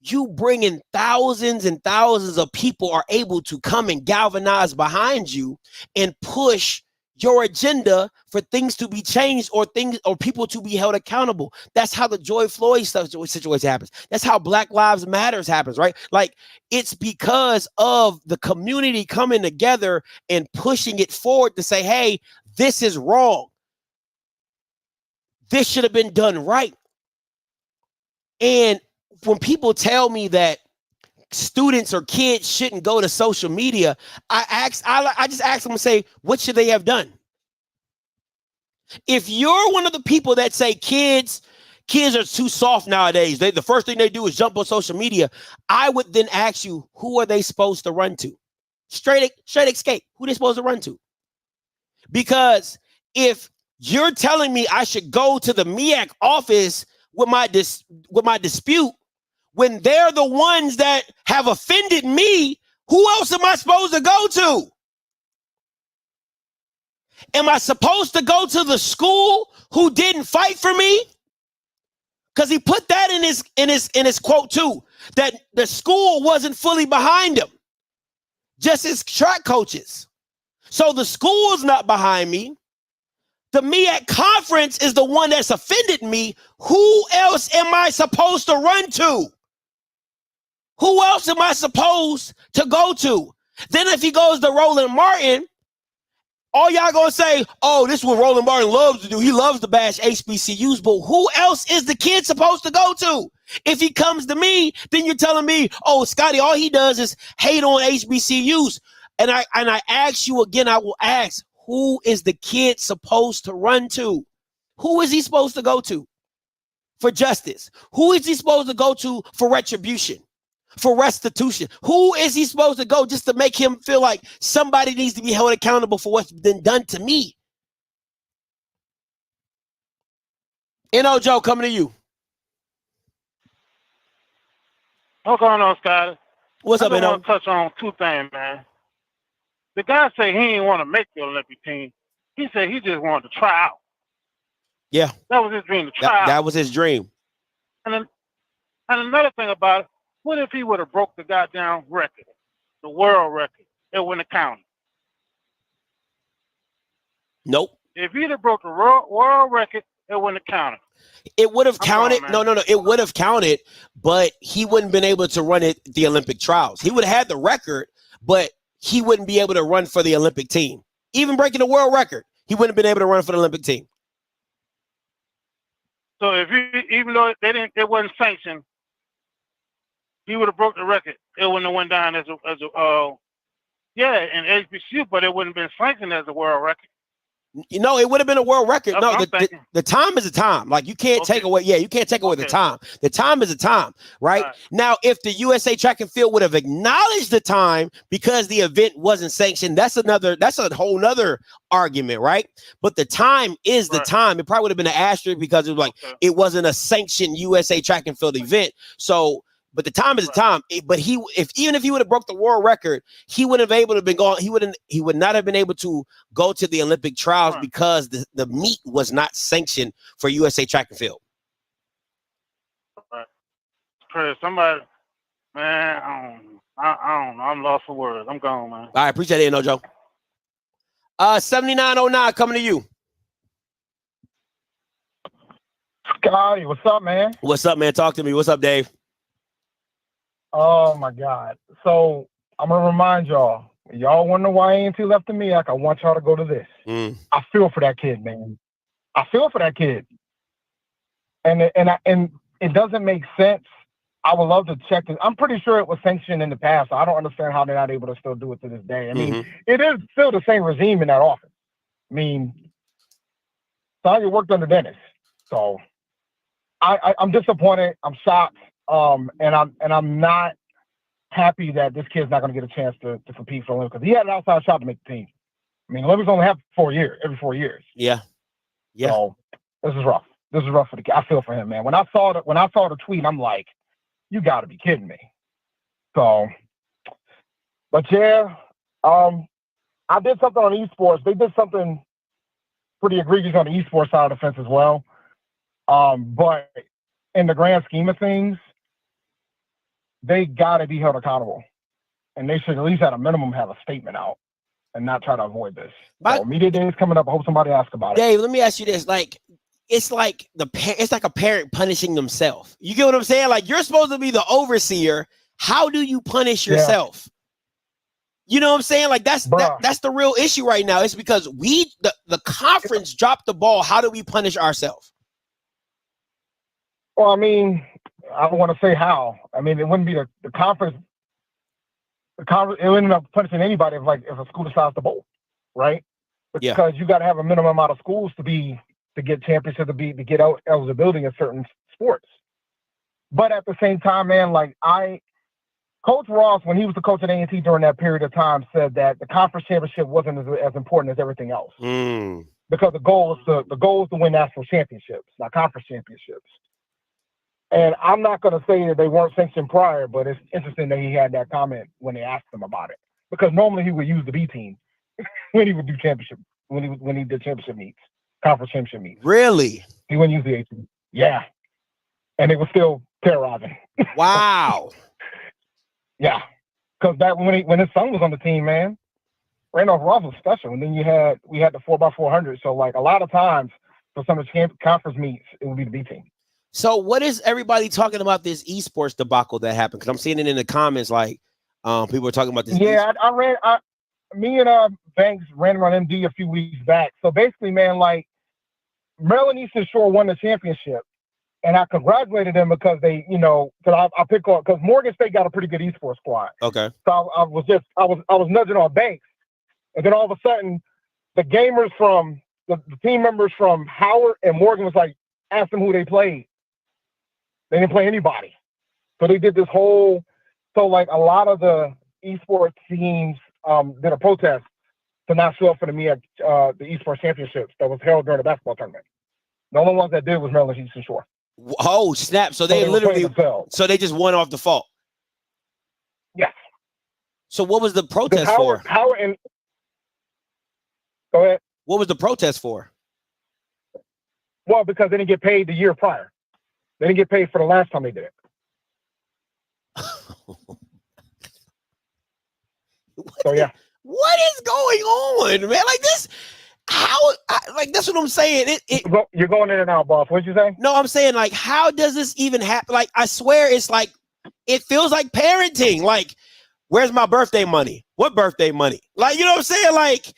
you bring in thousands and thousands of people are able to come and galvanize behind you and push your agenda for things to be changed or people to be held accountable. That's how the George Floyd situation happens. That's how Black Lives Matters happens, right? Like it's because of the community coming together and pushing it forward to say, hey, this is wrong. This should have been done right. And when people tell me that students or kids shouldn't go to social media, I just ask them and say, what should they have done? If you're one of the people that say kids are too soft nowadays, the first thing they do is jump on social media, I would then ask you, who are they supposed to run to? Straight escape. Who are they supposed to run to? Because if you're telling me I should go to the Meac office with my dispute, when they're the ones that have offended me, who else am I supposed to go to? Am I supposed to go to the school who didn't fight for me? Because he put that in his quote too, that the school wasn't fully behind him, just his track coaches. So the school is not behind me. The Meac conference is the one that's offended me. Who else am I supposed to run to? Who else am I supposed to go to? Then if he goes to Roland Martin, all y'all gonna say, oh, this is what Roland Martin loves to do. He loves to bash HBCUs, but who else is the kid supposed to go to? If he comes to me, then you're telling me, oh, Scotty, all he does is hate on HBCUs. And I ask you again, I will ask, who is the kid supposed to run to? Who is he supposed to go to for justice? Who is he supposed to go to for retribution? For restitution? Who is he supposed to go just to make him feel like somebody needs to be held accountable for what's been done to me? N.O. Joe, coming to you. What's going on, Scotty? What's up, I N.O.? want to touch on two things, man. The guy said he didn't want to make the Olympic team. He said he just wanted to try out. Yeah. That was his dream, to try out. That was his dream. And another thing about it, what if he would have broke the goddamn record, the world record? It wouldn't have counted. Nope. If he'd have broke the world record, it wouldn't have counted. It would have counted. No. It would have counted, but he wouldn't been able to run it the Olympic trials. He would have had the record, but he wouldn't be able to run for the Olympic team. Even breaking the world record, he wouldn't have been able to run for the Olympic team. So if even though it wasn't sanctioned, he would have broke the record. It wouldn't have went down as an HBCU, but it wouldn't have been sanctioned as a world record. You know, it would have been a world record. That's No, the time is a time. Like you can't take away. Yeah, you can't take away the time. The time is a time, right? Now, if the USA Track and Field would have acknowledged the time because the event wasn't sanctioned, that's a whole nother argument, right? But the time is the time. It probably would have been an asterisk because it was like it wasn't a sanctioned USA Track and Field event. So. But the time is the time. But even if he would have broke the world record, he wouldn't have able to been gone. He would not have been able to go to the Olympic trials because the meet was not sanctioned for USA Track and Field. Chris, somebody, man, I don't know. I'm lost for words. I'm gone, man. All right, appreciate it, No Joe. 7909 coming to you. Scotty, what's up, man? What's up, man? Talk to me. What's up, Dave? Oh my God. So I'm gonna remind y'all, y'all wonder why A&T left the Meac. I want y'all to go to this. I feel for that kid, man. I feel for that kid. And it doesn't make sense. I would love to check this. I'm pretty sure it was sanctioned in the past. So I don't understand how they're not able to still do it to this day. I mean, it is still the same regime in that office. I mean, Sonya worked under Dennis. So I'm disappointed. I'm shocked. And I'm not happy that this kid's not going to get a chance to compete for Olympics, because he had an outside shot to make the team. I mean, Olympics only have every 4 years. Yeah. Yeah. So this is rough. This is rough for the kid. I feel for him, man. When I saw the tweet, I'm like, you got to be kidding me. So, but yeah, I did something on esports. They did something pretty egregious on the esports side of the fence as well. But in the grand scheme of things, they got to be held accountable, and they should at least at a minimum have a statement out and not try to avoid this. So media day is coming up. I hope somebody asks about it. Dave, let me ask you this: like, it's like a parent punishing themselves. You get what I'm saying? Like, you're supposed to be the overseer. How do you punish yourself? You know what I'm saying? Like, that's the real issue right now. It's because the conference dropped the ball. How do we punish ourselves? Well, I mean, I don't want to say how. I mean, it wouldn't be the conference. The conference, it wouldn't end up punishing anybody if a school decides to bowl, right? Because you got to have a minimum amount of schools to get championship, to get out eligibility in certain sports. But at the same time, man, like Coach Ross, when he was the coach at A&T during that period of time, said that the conference championship wasn't as important as everything else. Because the goal is to win national championships, not conference championships. And I'm not going to say that they weren't sanctioned prior, but it's interesting that he had that comment when they asked him about it. Because normally he would use the B team when he would do championship, when he did championship meets, conference championship meets. Really? He wouldn't use the A team. Yeah. And it was still terrorizing. Wow. Yeah. Because when his son was on the team, man, Randolph Ross was special. And then we had the 4x400. So like a lot of times for some of the conference meets, it would be the B team. So what is everybody talking about this esports debacle that happened? Because I'm seeing it in the comments, like people are talking about this. Yeah, me and Banks ran around MD a few weeks back. So basically, man, like Maryland Eastern Shore won the championship, and I congratulated them because they, because I pick up because Morgan State got a pretty good esports squad. Okay. So I was nudging on Banks, and then all of a sudden, the gamers from the team members from Howard and Morgan was like, asked them who they played. They didn't play anybody. So they did this whole, like a lot of the esports teams did a protest to not show up for the Meac, the esports championships that was held during the basketball tournament. The only ones that did was Maryland Eastern Shore. Oh, snap. So they literally, so they just won off default. Yes. So what was the protest for? Go ahead. What was the protest for? Well, because they didn't get paid the year prior. They didn't get paid for the last time they did it. So yeah. What is going on, man? Like this, that's what I'm saying. You're going in and out, boss. What'd you say? No, I'm saying, like, how does this even happen? Like, I swear it's like, it feels like parenting. Like, where's my birthday money? What birthday money? Like, you know what I'm saying? Like,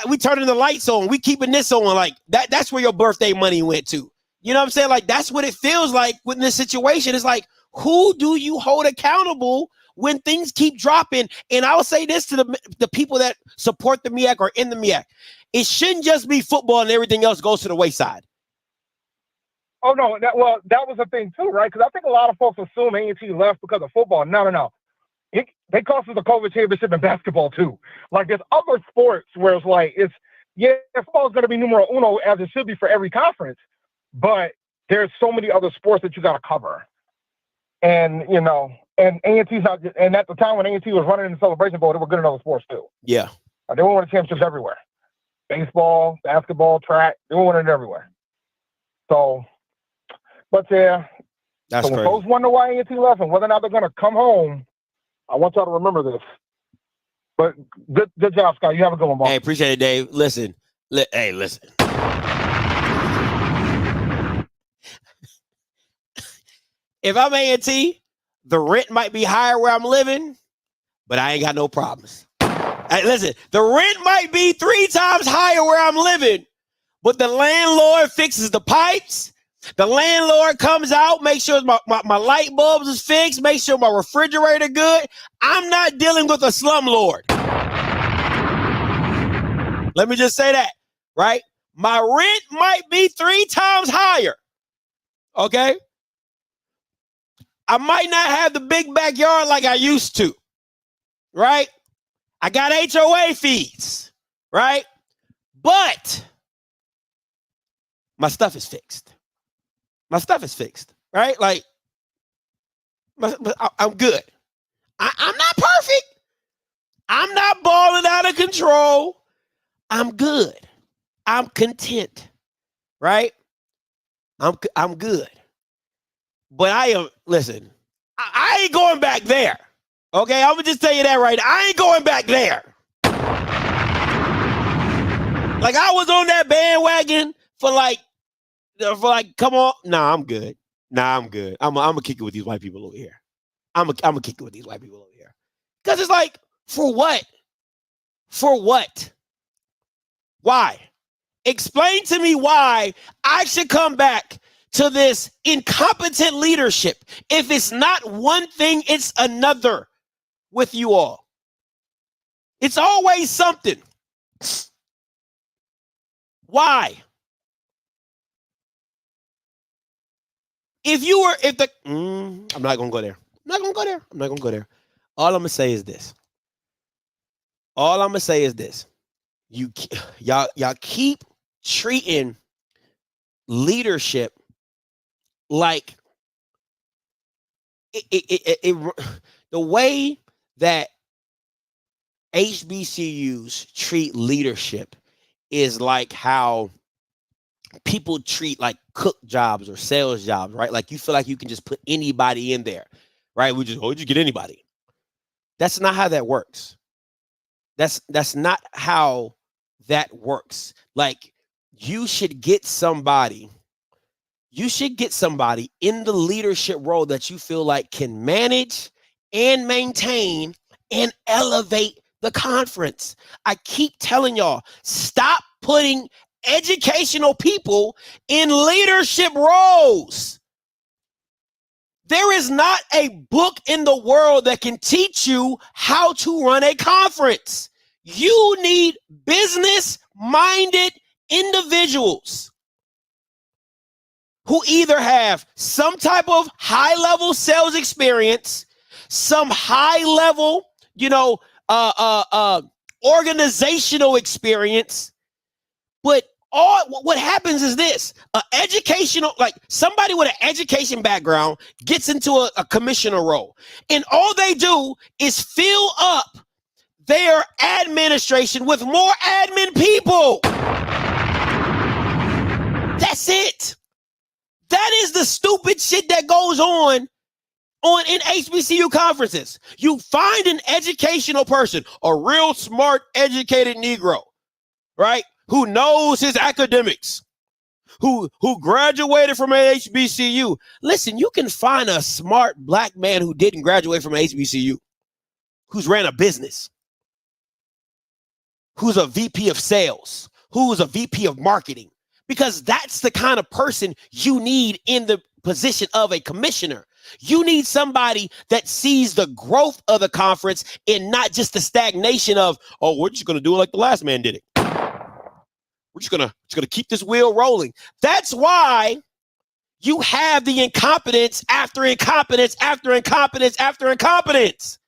we turning the lights on, we keeping this on, like that's where your birthday money went to. You know what I'm saying? Like, that's what it feels like with this situation. It's like, who do you hold accountable when things keep dropping? And I'll say this to the people that support the Meac or in the Meac. It shouldn't just be football and everything else goes to the wayside. Oh, no. That was the thing, too, right? Because I think a lot of folks assume A&T left because of football. No. They cost us the COVID championship in basketball, too. Like, there's other sports where it's like, football is going to be numero uno, as it should be for every conference. But there's so many other sports that you got to cover. And, and A&T's not, and at the time when A&T was running in the Celebration Bowl, they were good in other sports, too. Yeah. They were winning championships everywhere. Baseball, basketball, track, they were winning everywhere. So, but yeah. That's so when crazy. folks wonder why A&T left and whether or not they're going to come home, I want y'all to remember this. But good job, Scott. You have a good one, boss. Hey, appreciate it, Dave. Listen. Listen. If I'm A&T, the rent might be higher where I'm living, but I ain't got no problems. Hey, listen, the rent might be 3 times higher where I'm living, but the landlord fixes the pipes. The landlord comes out, makes sure my light bulbs is fixed, make sure my refrigerator good. I'm not dealing with a slumlord. Let me just say that, right? My rent might be 3 times higher. Okay? I might not have the big backyard like I used to, right? I got HOA fees, right? But my stuff is fixed. My stuff is fixed, right? Like, I'm good. I'm not perfect. I'm not balling out of control. I'm good. I'm content, right? I'm good. But I am, listen, I ain't going back there. Okay, I'm gonna just tell you that right now. I ain't going back there. Like, I was on that bandwagon for like, come on. Nah, I'm good. I'm gonna kick it with these white people over here. I'm gonna kick it with these white people over here. Because it's like, for what? For what? Why? Explain to me why I should come back to this incompetent leadership. If it's not one thing, it's another with you all. It's always something. Why? I'm not gonna go there. All I'm gonna say is this. Y'all keep treating leadership like the way that HBCUs treat leadership is like how people treat like cook jobs or sales jobs, right? Like, you feel like you can just put anybody in there, right? We just get anybody. That's not how that works. That's not how that works. Like, you should get somebody in the leadership role that you feel like can manage and maintain and elevate the conference. I keep telling y'all, stop putting educational people in leadership roles. There is not a book in the world that can teach you how to run a conference. You need business-minded individuals who either have some type of high-level sales experience, some high-level, organizational experience. But what happens is this: somebody with an education background gets into a commissioner role, and all they do is fill up their administration with more admin people. That's it. That is the stupid shit that goes on in HBCU conferences. You find an educational person, a real smart, educated Negro, right? Who knows his academics, who graduated from an HBCU. Listen, you can find a smart black man who didn't graduate from an HBCU, who's ran a business, who's a VP of sales, who's a VP of marketing, because that's the kind of person you need in the position of a commissioner. You need somebody that sees the growth of the conference and not just the stagnation of, oh, we're just going to do it like the last man did it. We're just gonna keep this wheel rolling. That's why you have the incompetence after incompetence after incompetence after incompetence.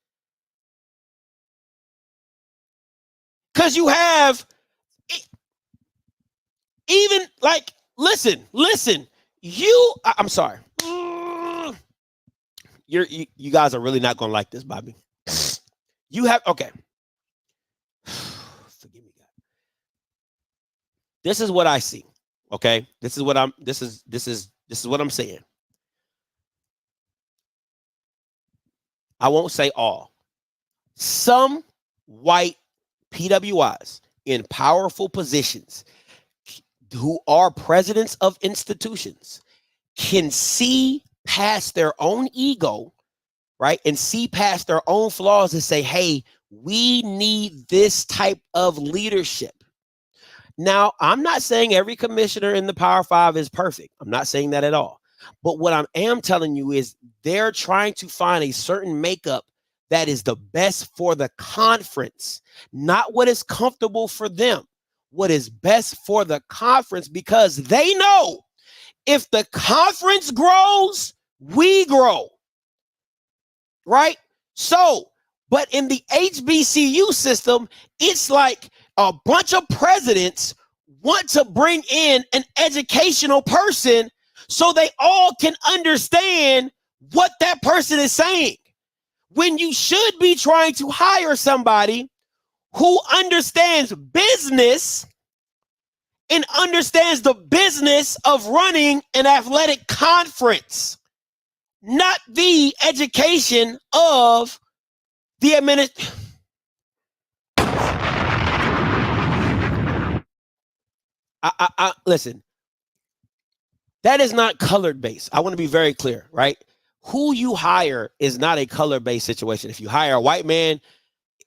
Because you have even like, listen. I'm sorry. You guys are really not gonna like this, Bobby. Okay. Forgive me, God. This is what I see. Okay, this is what I'm saying. I won't say all. Some white PWIs in powerful positions who are presidents of institutions can see past their own ego, right? And see past their own flaws and say, hey, we need this type of leadership. Now, I'm not saying every commissioner in the Power Five is perfect. I'm not saying that at all. But what I am telling you is they're trying to find a certain makeup that is the best for the conference, not what is comfortable for them, what is best for the conference, because they know if the conference grows, we grow. right? So, but in the HBCU system, it's like a bunch of presidents want to bring in an educational person so they all can understand what that person is saying. When you should be trying to hire somebody who understands business and understands the business of running an athletic conference, not the education of the administration. Listen, that is not colored based. I want to be very clear, right? Who you hire is not a color based situation. If you hire a white man,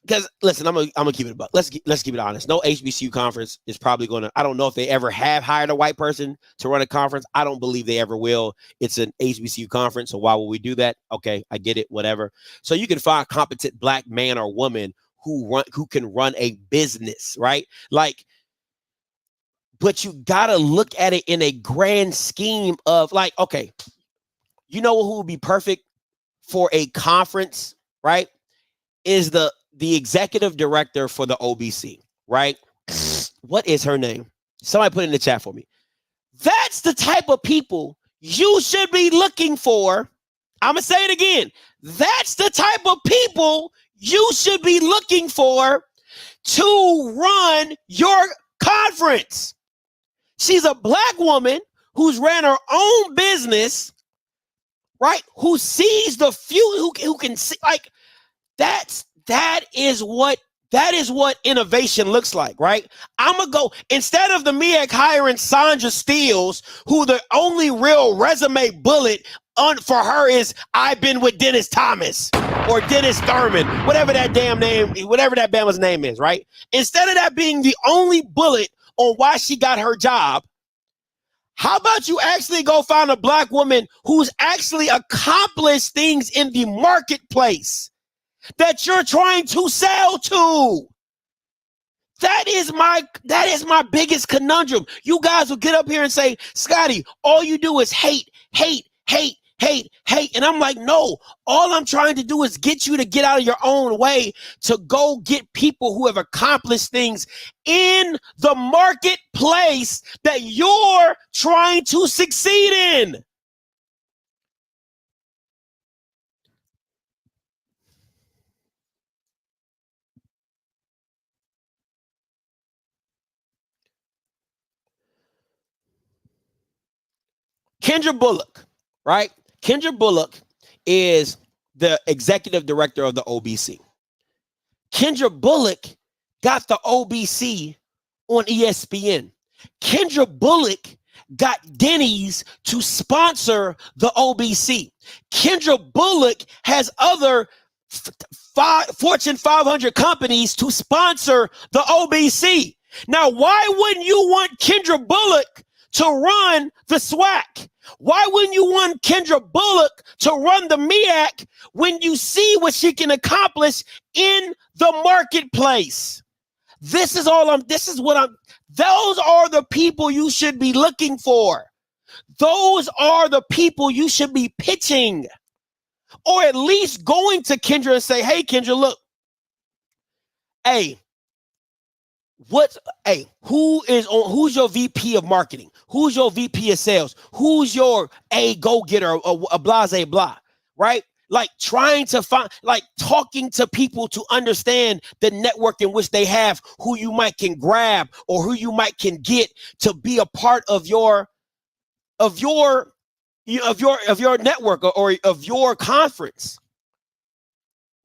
because listen, I'm gonna keep it about. Let's keep it honest. No HBCU conference is probably gonna. I don't know if they ever have hired a white person to run a conference. I don't believe they ever will. It's an HBCU conference, so why would we do that? Okay, I get it. Whatever. So you can find a competent black man or woman who can run a business, right? Like, but you gotta look at it in a grand scheme of like, okay, you know who would be perfect for a conference, right? Is the executive director for the OBC, right? What is her name? Somebody put it in the chat for me. That's the type of people you should be looking for. I'm going to say it again. That's the type of people you should be looking for to run your conference. She's a black woman who's ran her own business, right? Who sees the few, who can see, like, that is what innovation looks like, right? I'm going to go, instead of the Meac hiring Sandra Steele, who the only real resume bullet for her is, I've been with Dennis Thomas or Dennis Thurman, whatever that damn name, whatever that Bama's name is, right? Instead of that being the only bullet on why she got her job, how about you actually go find a black woman who's actually accomplished things in the marketplace that you're trying to sell to? That is my biggest conundrum. You guys will get up here and say, Scotty, all you do is hate. And I'm like, no, all I'm trying to do is get you to get out of your own way to go get people who have accomplished things in the marketplace that you're trying to succeed in. Kendra Bullock, right? Kendra Bullock is the executive director of the OBC. Kendra Bullock got the OBC on ESPN. Kendra Bullock got Denny's to sponsor the OBC. Kendra Bullock has other Fortune 500 companies to sponsor the OBC. Now, why wouldn't you want Kendra Bullock to run the SWAC? Why wouldn't you want Kendra Bullock to run the Meac when you see what she can accomplish in the marketplace? Those are the people you should be looking for. Those are the people you should be pitching, or at least going to Kendra and say, hey, Kendra, look, who's your VP of marketing? Who's your VP of sales? Who's your go-getter, a blase blah, right? Like trying to find, like talking to people to understand the network in which they have, who you might can grab or who you might can get to be a part of your network or of your conference,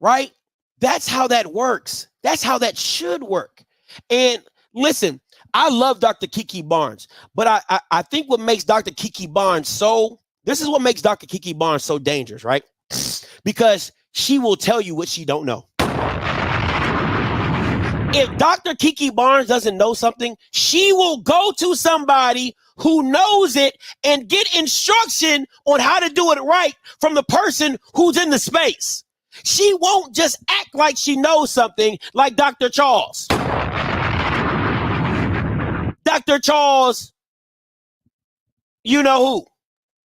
right? That's how that works. That's how that should work. And listen, I love Dr. Kiki Barnes, but I think what makes Dr. Kiki Barnes this is what makes Dr. Kiki Barnes so dangerous, right? Because she will tell you what she don't know. If Dr. Kiki Barnes doesn't know something, she will go to somebody who knows it and get instruction on how to do it right from the person who's in the space. She won't just act like she knows something like Dr. Charles. Dr. Charles, you know who,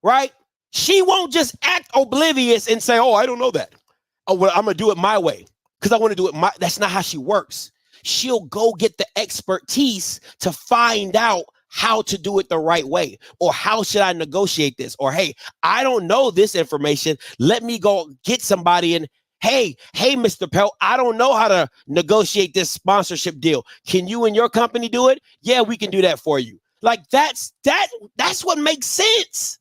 right? She won't just act oblivious and say, oh, I don't know that. oh, well, I'm going to do it my way because I want to do it that's not how she works. She'll go get the expertise to find out how to do it the right way, or how should I negotiate this, or hey, I don't know this information. Let me go get somebody and hey, Mr. Pelt, I don't know how to negotiate this sponsorship deal. Can you and your company do it? Yeah, we can do that for you. Like that's what makes sense.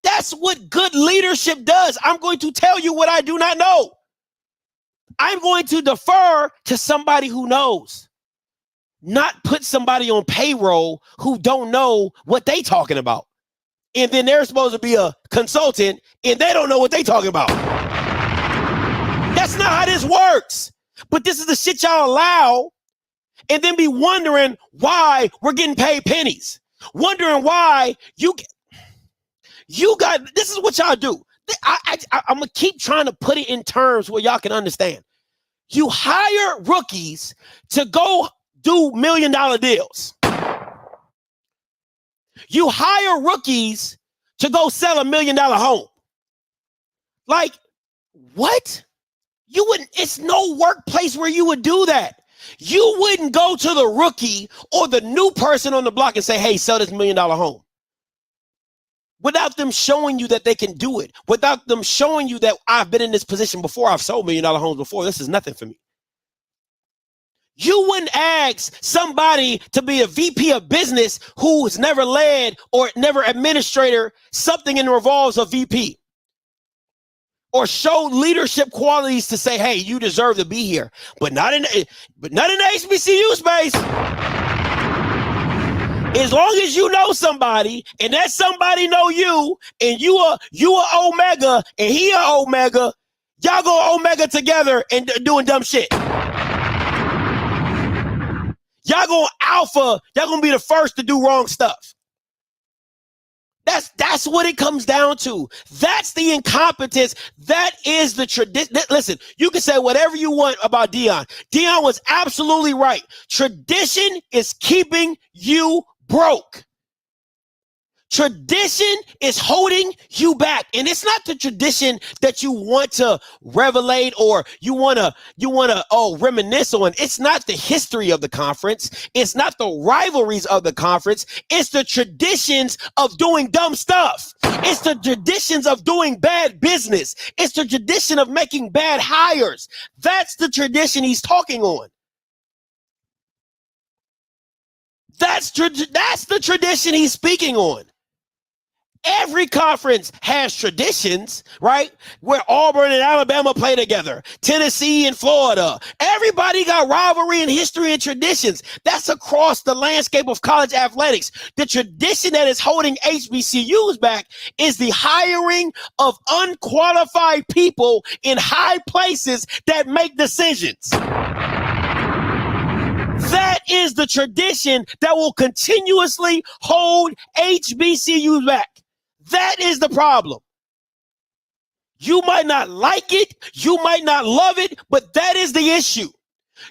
That's what good leadership does. I'm going to tell you what I do not know. I'm going to defer to somebody who knows, not put somebody on payroll who don't know what they talking about. And then they're supposed to be a consultant and they don't know what they talking about. That's not how this works. But this is the shit y'all allow, and then be wondering why we're getting paid pennies. Wondering why you got, this is what y'all do. I'm going to keep trying to put it in terms where y'all can understand. You hire rookies to go do $1 million deals. You hire rookies to go sell $1 million home. Like, what? You wouldn't, it's no workplace where you would do that. You wouldn't go to the rookie or the new person on the block and say, hey, sell this $1 million home. Without them showing you that they can do it. Without them showing you that I've been in this position before. I've sold $1 million homes before. This is nothing for me. You wouldn't ask somebody to be a VP of business who's never led or never administrator something in revolves a VP. Or show leadership qualities to say, hey, you deserve to be here, but not in the HBCU space. As long as you know somebody and that somebody know you and you are Omega and he a Omega, y'all go Omega together and doing dumb shit. Y'all go Alpha, y'all gonna be the first to do wrong stuff. That's what it comes down to. That's the incompetence. That is the tradition. Listen, you can say whatever you want about Deion. Deion was absolutely right. Tradition is keeping you broke. Tradition is holding you back. And it's not the tradition that you want to revelate or you want to reminisce on. It's not the history of the conference. It's not the rivalries of the conference. It's the traditions of doing dumb stuff. It's the traditions of doing bad business. It's the tradition of making bad hires. That's the tradition he's talking on. That's the tradition he's speaking on. Every conference has traditions, right? Where Auburn and Alabama play together, Tennessee and Florida. Everybody got rivalry and history and traditions. That's across the landscape of college athletics. The tradition that is holding HBCUs back is the hiring of unqualified people in high places that make decisions. That is the tradition that will continuously hold HBCUs back. That is the problem. You might not like it, you might not love it, but that is the issue.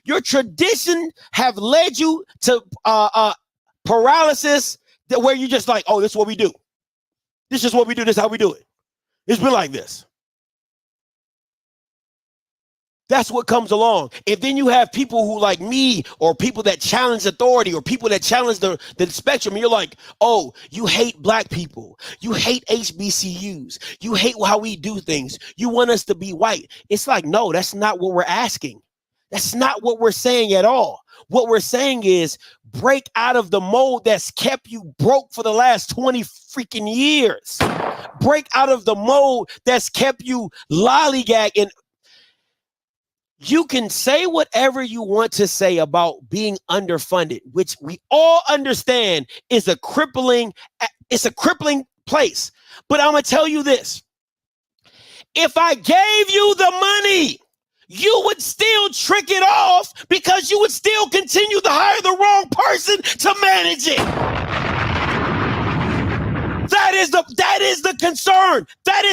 Your tradition have led you to paralysis where you just like, oh, this is what we do. This is what we do. This is how we do it. It's been like this. That's what comes along. And then you have people who like me or people that challenge authority or people that challenge the spectrum. And you're like, oh, you hate black people. You hate HBCUs. You hate how we do things. You want us to be white. It's like, no, that's not what we're asking. That's not what we're saying at all. What we're saying is break out of the mold that's kept you broke for the last 20 freaking years. Break out of the mold that's kept you lollygagging. You can say whatever you want to say about being underfunded, which we all understand is a crippling place. But I'm going to tell you this. If I gave you the money, you would still trick it off because you would still continue to hire the wrong person to manage it. That is the concern. That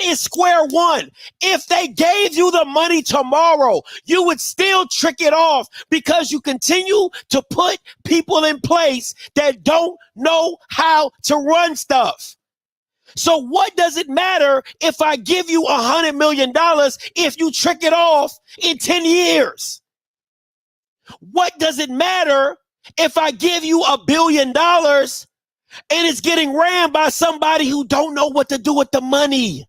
is square one. If they gave you the money tomorrow, you would still trick it off because you continue to put people in place that don't know how to run stuff. So what does it matter if I give you $100 million if you trick it off in 10 years? What does it matter if I give you $1 billion and it's getting ran by somebody who don't know what to do with the money?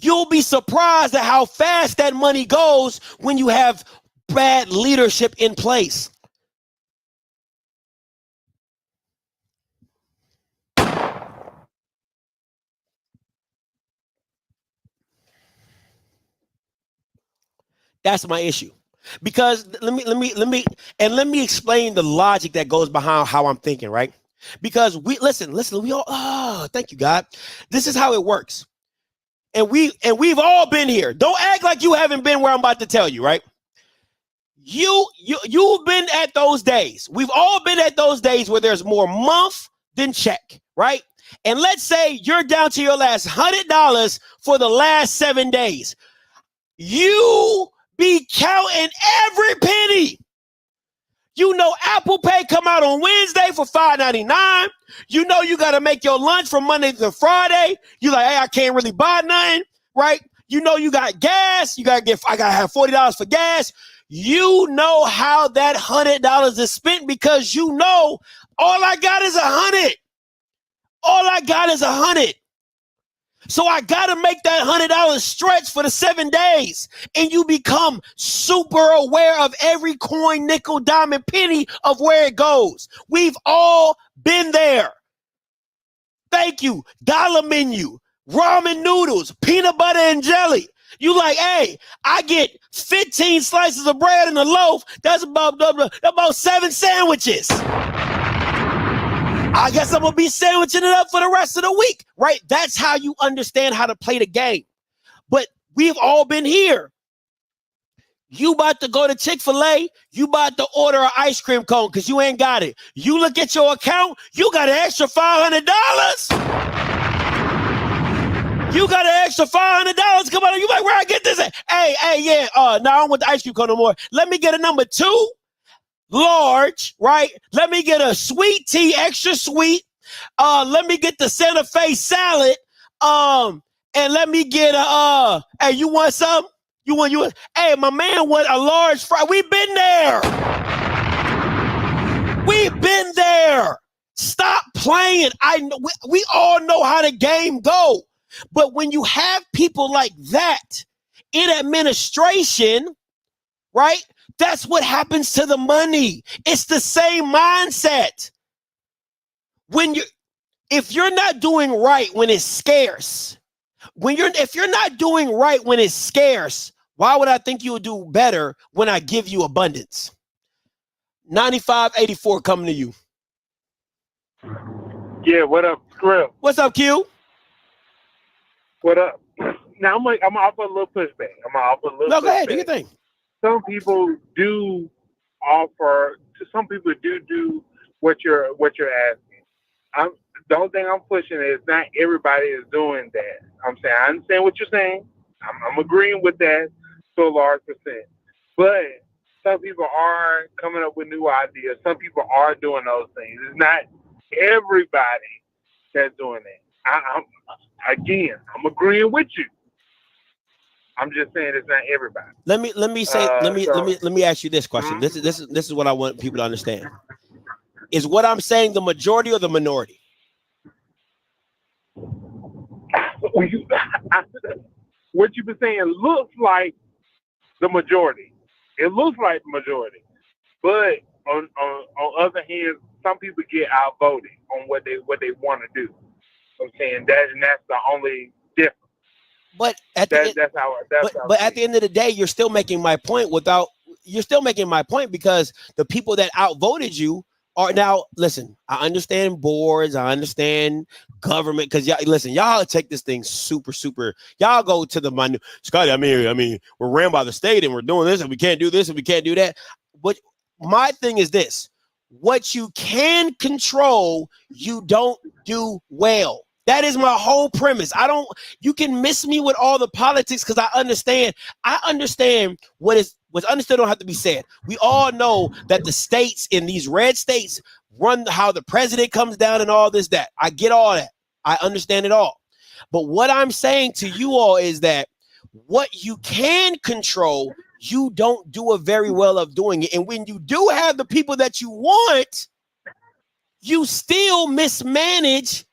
You'll be surprised at how fast that money goes when you have bad leadership in place. That's my issue. Because let me explain the logic that goes behind how I'm thinking, right? Because we all thank you, God. This is how it works. And we've all been here. Don't act like you haven't been where I'm about to tell you, right? You've been at those days. We've all been at those days where there's more month than check, right? And let's say you're down to your last $100 for the last 7 days. You be counting every penny. You know Apple Pay come out on Wednesday for $5.99. You know you got to make your lunch from Monday to Friday. You like, hey, I can't really buy nothing, right? You know you got gas. I got to have $40 for gas. You know how that $100 is spent because you know all I got is 100. All I got is 100. So I got to make that $100 stretch for the 7 days. And you become super aware of every coin, nickel, diamond, penny of where it goes. We've all been there. Thank you. Dollar menu, ramen noodles, peanut butter and jelly. You like, hey, I get 15 slices of bread in a loaf. That's about 7 sandwiches. I guess I'm going to be sandwiching it up for the rest of the week, right? That's how you understand how to play the game. But we've all been here. You about to go to Chick-fil-A, you about to order an ice cream cone because you ain't got it. You look at your account, you got an extra $500. You got an extra $500. Come on, you like, where I get this at? Hey, yeah, no, I don't want the ice cream cone no more. Let me get a number 2. Large, right? Let me get a sweet tea, extra sweet. Let me get the Santa Fe salad. And let me get a hey, you want some? Hey, my man want a large fry. We've been there. We've been there. Stop playing. We all know how the game go. But when you have people like that in administration, right? That's what happens to the money. It's the same mindset. If you're not doing right when it's scarce, if you're not doing right when it's scarce, why would I think you would do better when I give you abundance? 9584 coming to you. Yeah, what up, Script? What's up, Q? What up? Now I'm gonna offer a little pushback. No, go ahead, do your thing. Some people do offer. Some people do what you're asking. The only thing I'm pushing is not everybody is doing that. I'm saying I understand what you're saying. I'm agreeing with that to a large percent. But some people are coming up with new ideas. Some people are doing those things. It's not everybody that's doing that. I'm agreeing with you. I'm just saying it's not everybody. Let me ask you this question. This is what I want people to understand. Is what I'm saying the majority or the minority? What you've been saying looks like the majority. It looks like the majority. But on other hand, some people get outvoted on what they want to do. I'm saying that's the only difference. But at the end of the day, you're still making my point because the people that outvoted you are now, listen, I understand boards, I understand government, because y'all take this thing super, y'all go to the minute. Scotty, I mean, we're ran by the state and we're doing this and we can't do this and we can't do that. But my thing is this: what you can control, you don't do well. That is my whole premise. You can miss me with all the politics because I understand what's understood don't have to be said. We all know that the states in these red states run how the president comes down and all this, that. I get all that. I understand it all. But what I'm saying to you all is that what you can control, you don't do a very well of doing it. And when you do have the people that you want, you still mismanage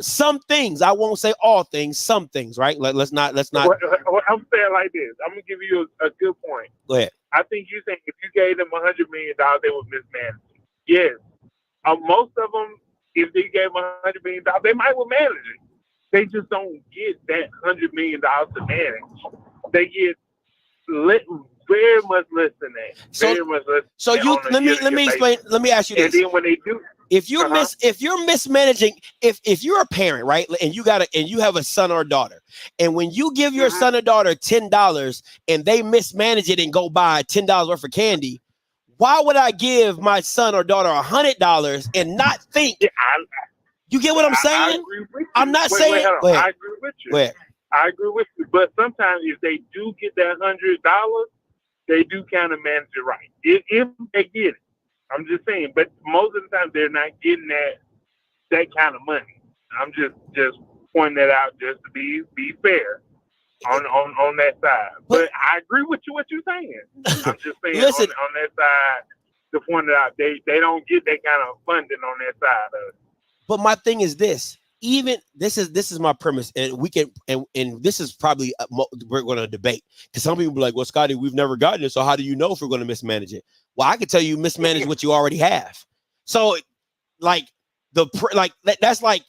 some things. I won't say all things, some things, right? Let's not. Well, I'm saying like this. I'm gonna give you a good point. Go ahead. I think you think if you gave them $100 million, they would mismanage it. Yes. Most of them, if they gave them $100 million, they might would manage it. They just don't get that $100 million to manage. They get very much less than that. Very much less. So you let me explain. Let me ask you this. And then when they do, if you're mismanaging, if you're a parent, right, and you have a son or a daughter, and when you give your son or daughter $10 and they mismanage it and go buy $10 worth of candy, why would I give my son or daughter $100 and not think? You get what I'm saying? I agree with you. I'm not saying. I agree with you. I agree with you. But sometimes if they do get that $100, they do kind of manage it right. If they get it, I'm just saying. But most of the time they're not getting that kind of money. I'm just pointing that out just to be fair on that side. But I agree with you what you're saying. I'm just saying Listen, on that side to point it out, they don't get that kind of funding on that side of it. But my thing is this. Even this is my premise, and we can and this is probably we're going to debate, because some people be like, well, Scotty, we've never gotten it, so how do you know if we're going to mismanage it? Well, I can tell you mismanage what you already have. So that's like,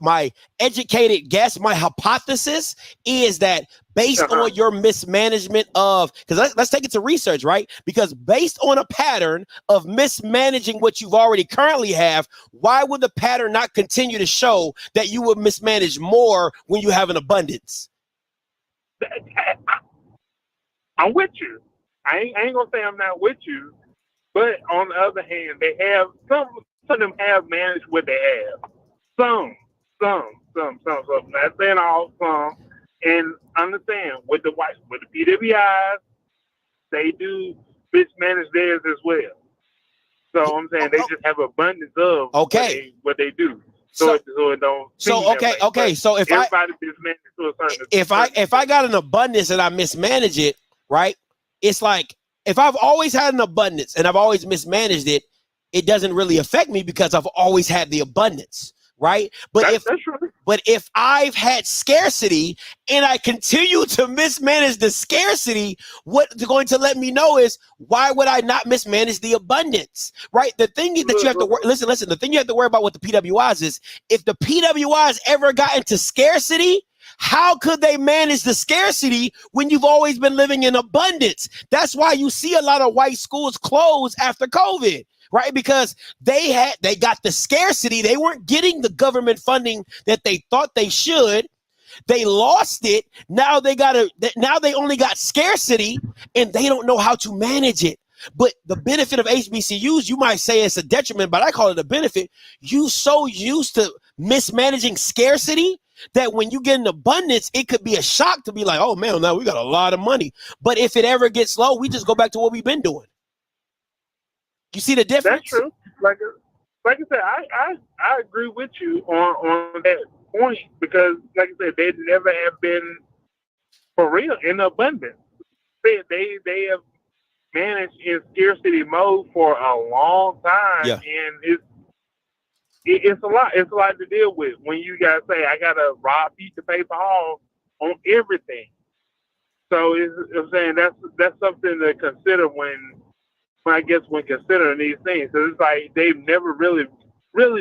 my educated guess, my hypothesis is that based on your mismanagement of, because let's take it to research, right? Because based on a pattern of mismanaging what you've already currently have, why would the pattern not continue to show that you would mismanage more when you have an abundance? I'm with you. I ain't gonna say I'm not with you, but on the other hand, they have some of them have managed what they have. Some. So not saying all, some. And understand with the PWIs, they do mismanage theirs as well. So I'm saying they just have abundance of what they do. So it don't. Okay. So if everybody mismanages to a certain if I got an abundance and I mismanage it, right? It's like if I've always had an abundance and I've always mismanaged it, it doesn't really affect me because I've always had the abundance, right? But if I've had scarcity and I continue to mismanage the scarcity, what's going to let me know is, why would I not mismanage the abundance, right? The thing that you have to listen. The thing you have to worry about with the PWIs is, if the PWIs ever got into scarcity, how could they manage the scarcity when you've always been living in abundance? That's why you see a lot of white schools close after COVID. Right, because they got the scarcity. They weren't getting the government funding that they thought they should. They lost it. Now they only got scarcity, and they don't know how to manage it. But the benefit of HBCUs, you might say it's a detriment, but I call it a benefit. You so used to mismanaging scarcity that when you get an abundance, it could be a shock to be like, oh man, now we got a lot of money. But if it ever gets low, we just go back to what we've been doing. You see the difference? That's true. Like I said, I agree with you on that point, because, like I said, they never have been for real in abundance. They have managed in scarcity mode for a long time, and it's a lot. It's a lot to deal with when you gotta say, I gotta rob Pete to pay Paul on everything. So I'm saying that's something to consider when considering these things. So it's like they've never really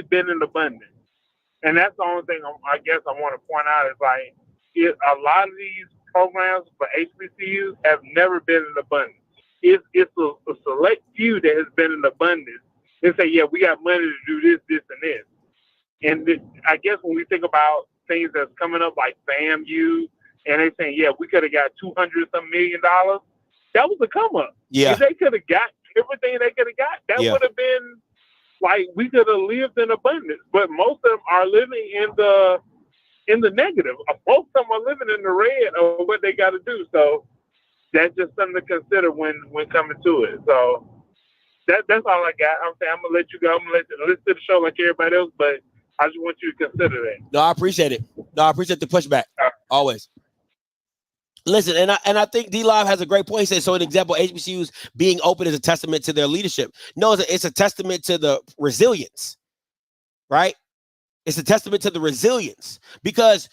been in abundance. And that's the only thing I guess I want to point out is, like, a lot of these programs for HBCUs have never been in abundance. It's a select few that has been in abundance. They say, yeah, we got money to do this, and this. And I guess when we think about things that's coming up like FAMU, and they saying, yeah, we could have got $200-some million, that was a come up. Yeah. If they could have got everything they could have got, that would have been like, we could have lived in abundance. But most of them are living in the negative. Most of them are living in the red of what they got to do. So that's just something to consider when coming to it. So That's all I got. I'm saying I'm gonna let you go. I'm gonna listen to the show like everybody else, but I just want you to consider that. No, I appreciate it. No, I appreciate the pushback. Always. Listen, and I think D-Live has a great point. He says, so an example, HBCUs being open is a testament to their leadership. No, it's a testament to the resilience, right? It's a testament to the resilience because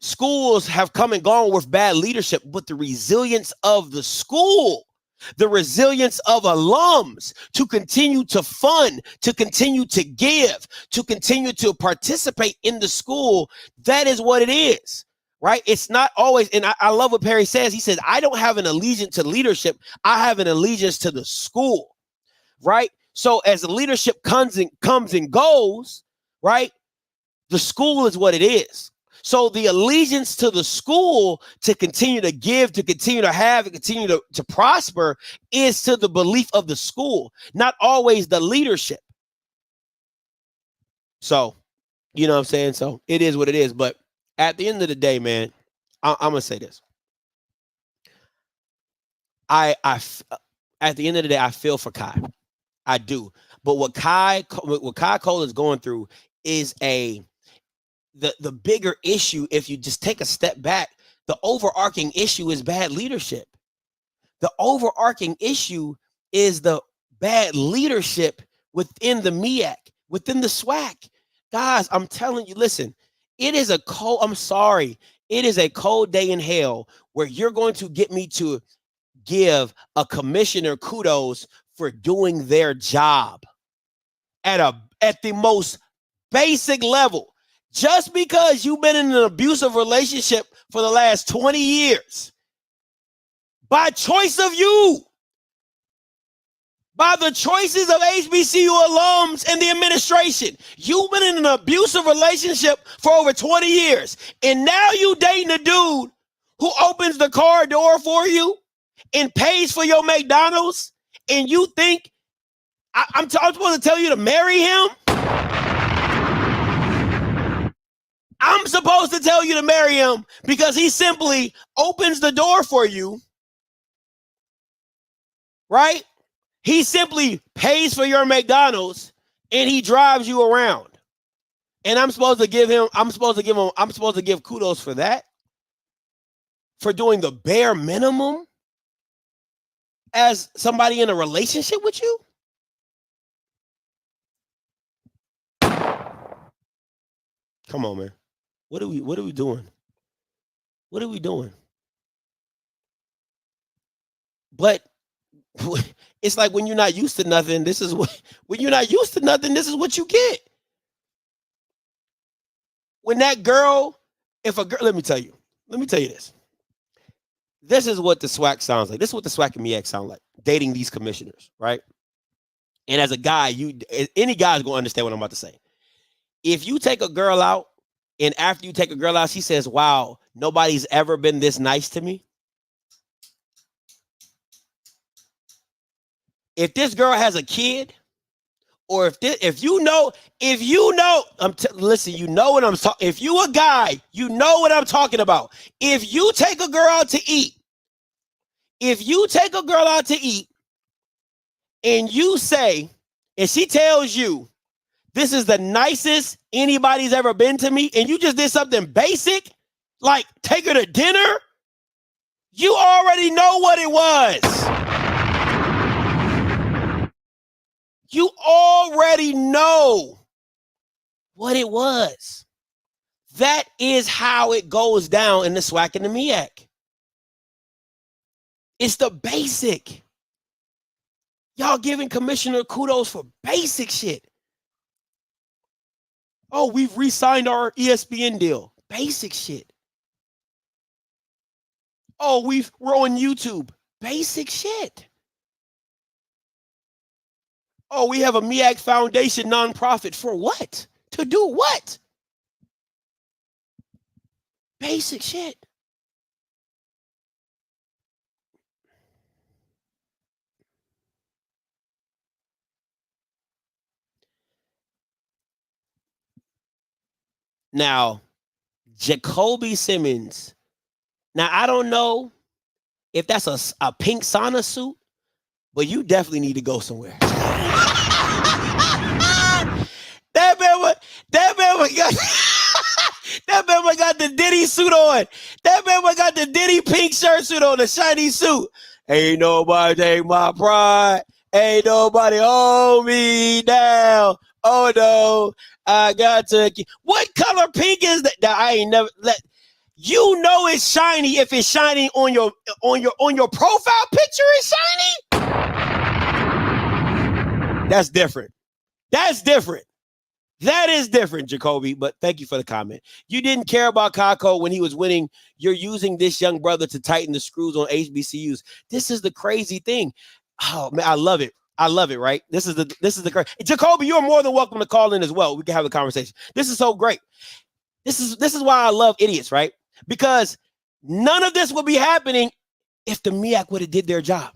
schools have come and gone with bad leadership, but the resilience of the school, the resilience of alums to continue to fund, to continue to give, to continue to participate in the school, that is what it is. Right? It's not always, and I love what Perry says. He says, I don't have an allegiance to leadership. I have an allegiance to the school. Right? So as the leadership comes and goes, right? The school is what it is. So the allegiance to the school to continue to give, to continue to have, and continue to prosper is to the belief of the school, not always the leadership. So, you know what I'm saying? So it is what it is. But at the end of the day, man, I'm gonna say this. At the end of the day, I feel for Kai. I do. But what Kai Cole is going through is the bigger issue. If you just take a step back, the overarching issue is bad leadership. The overarching issue is the bad leadership within the Meac, within the SWAC. Guys, I'm telling you, listen. It is a cold, I'm sorry. It is a cold day in hell where you're going to get me to give a commissioner kudos for doing their job at the most basic level. Just because you've been in an abusive relationship for the last 20 years, by choice of you, by the choices of HBCU alums and the administration. You've been in an abusive relationship for over 20 years. And now you dating a dude who opens the car door for you and pays for your McDonald's. And you think I'm supposed to tell you to marry him? I'm supposed to tell you to marry him because he simply opens the door for you. Right? He simply pays for your McDonald's and he drives you around. And I'm supposed to give kudos for that. For doing the bare minimum as somebody in a relationship with you. Come on, man. What are we doing? What are we doing? But it's like when you're not used to nothing, this is what you get. When that girl, let me tell you this. This is what the SWAC sounds like. This is what the SWAC and Meac sound like, dating these commissioners, right? And as a guy, any guy's gonna understand what I'm about to say. If you take a girl out, and after you take a girl out, she says, wow, nobody's ever been this nice to me. If this girl has a kid, or if you know, listen, you know what I'm talking. If you a guy, you know what I'm talking about. If you take a girl out to eat, and you say, and she tells you, this is the nicest anybody's ever been to me, and you just did something basic, like take her to dinner, you already know what it was. You already know what it was. That is how it goes down in the SWAC and the Meac. It's the basic. Y'all giving commissioner kudos for basic shit. Oh, we've re-signed our ESPN deal. Basic shit. Oh, we're on YouTube. Basic shit. Oh, we have a Meac Foundation nonprofit. For what? To do what? Basic shit. Now, Jacoby Simmons. Now, I don't know if that's a pink sauna suit, but you definitely need to go somewhere. That man got that man got the Diddy suit on. That man got the Diddy pink shirt suit on, the shiny suit. Ain't nobody take my pride. Ain't nobody hold me down. Oh no, I got to. What color pink is that? I ain't never let. You know it's shiny if it's shining on your profile picture. It's shiny. That's different. That's different. That is different, Jacoby, but thank you for the comment. You didn't care about Kako when he was winning. You're using this young brother to tighten the screws on HBCUs. This is the crazy thing. Oh, man, I love it. I love it, right? This is the crazy. Jacoby, you're more than welcome to call in as well. We can have a conversation. This is so great. This is why I love idiots, right? Because none of this would be happening if the Meac would have did their job.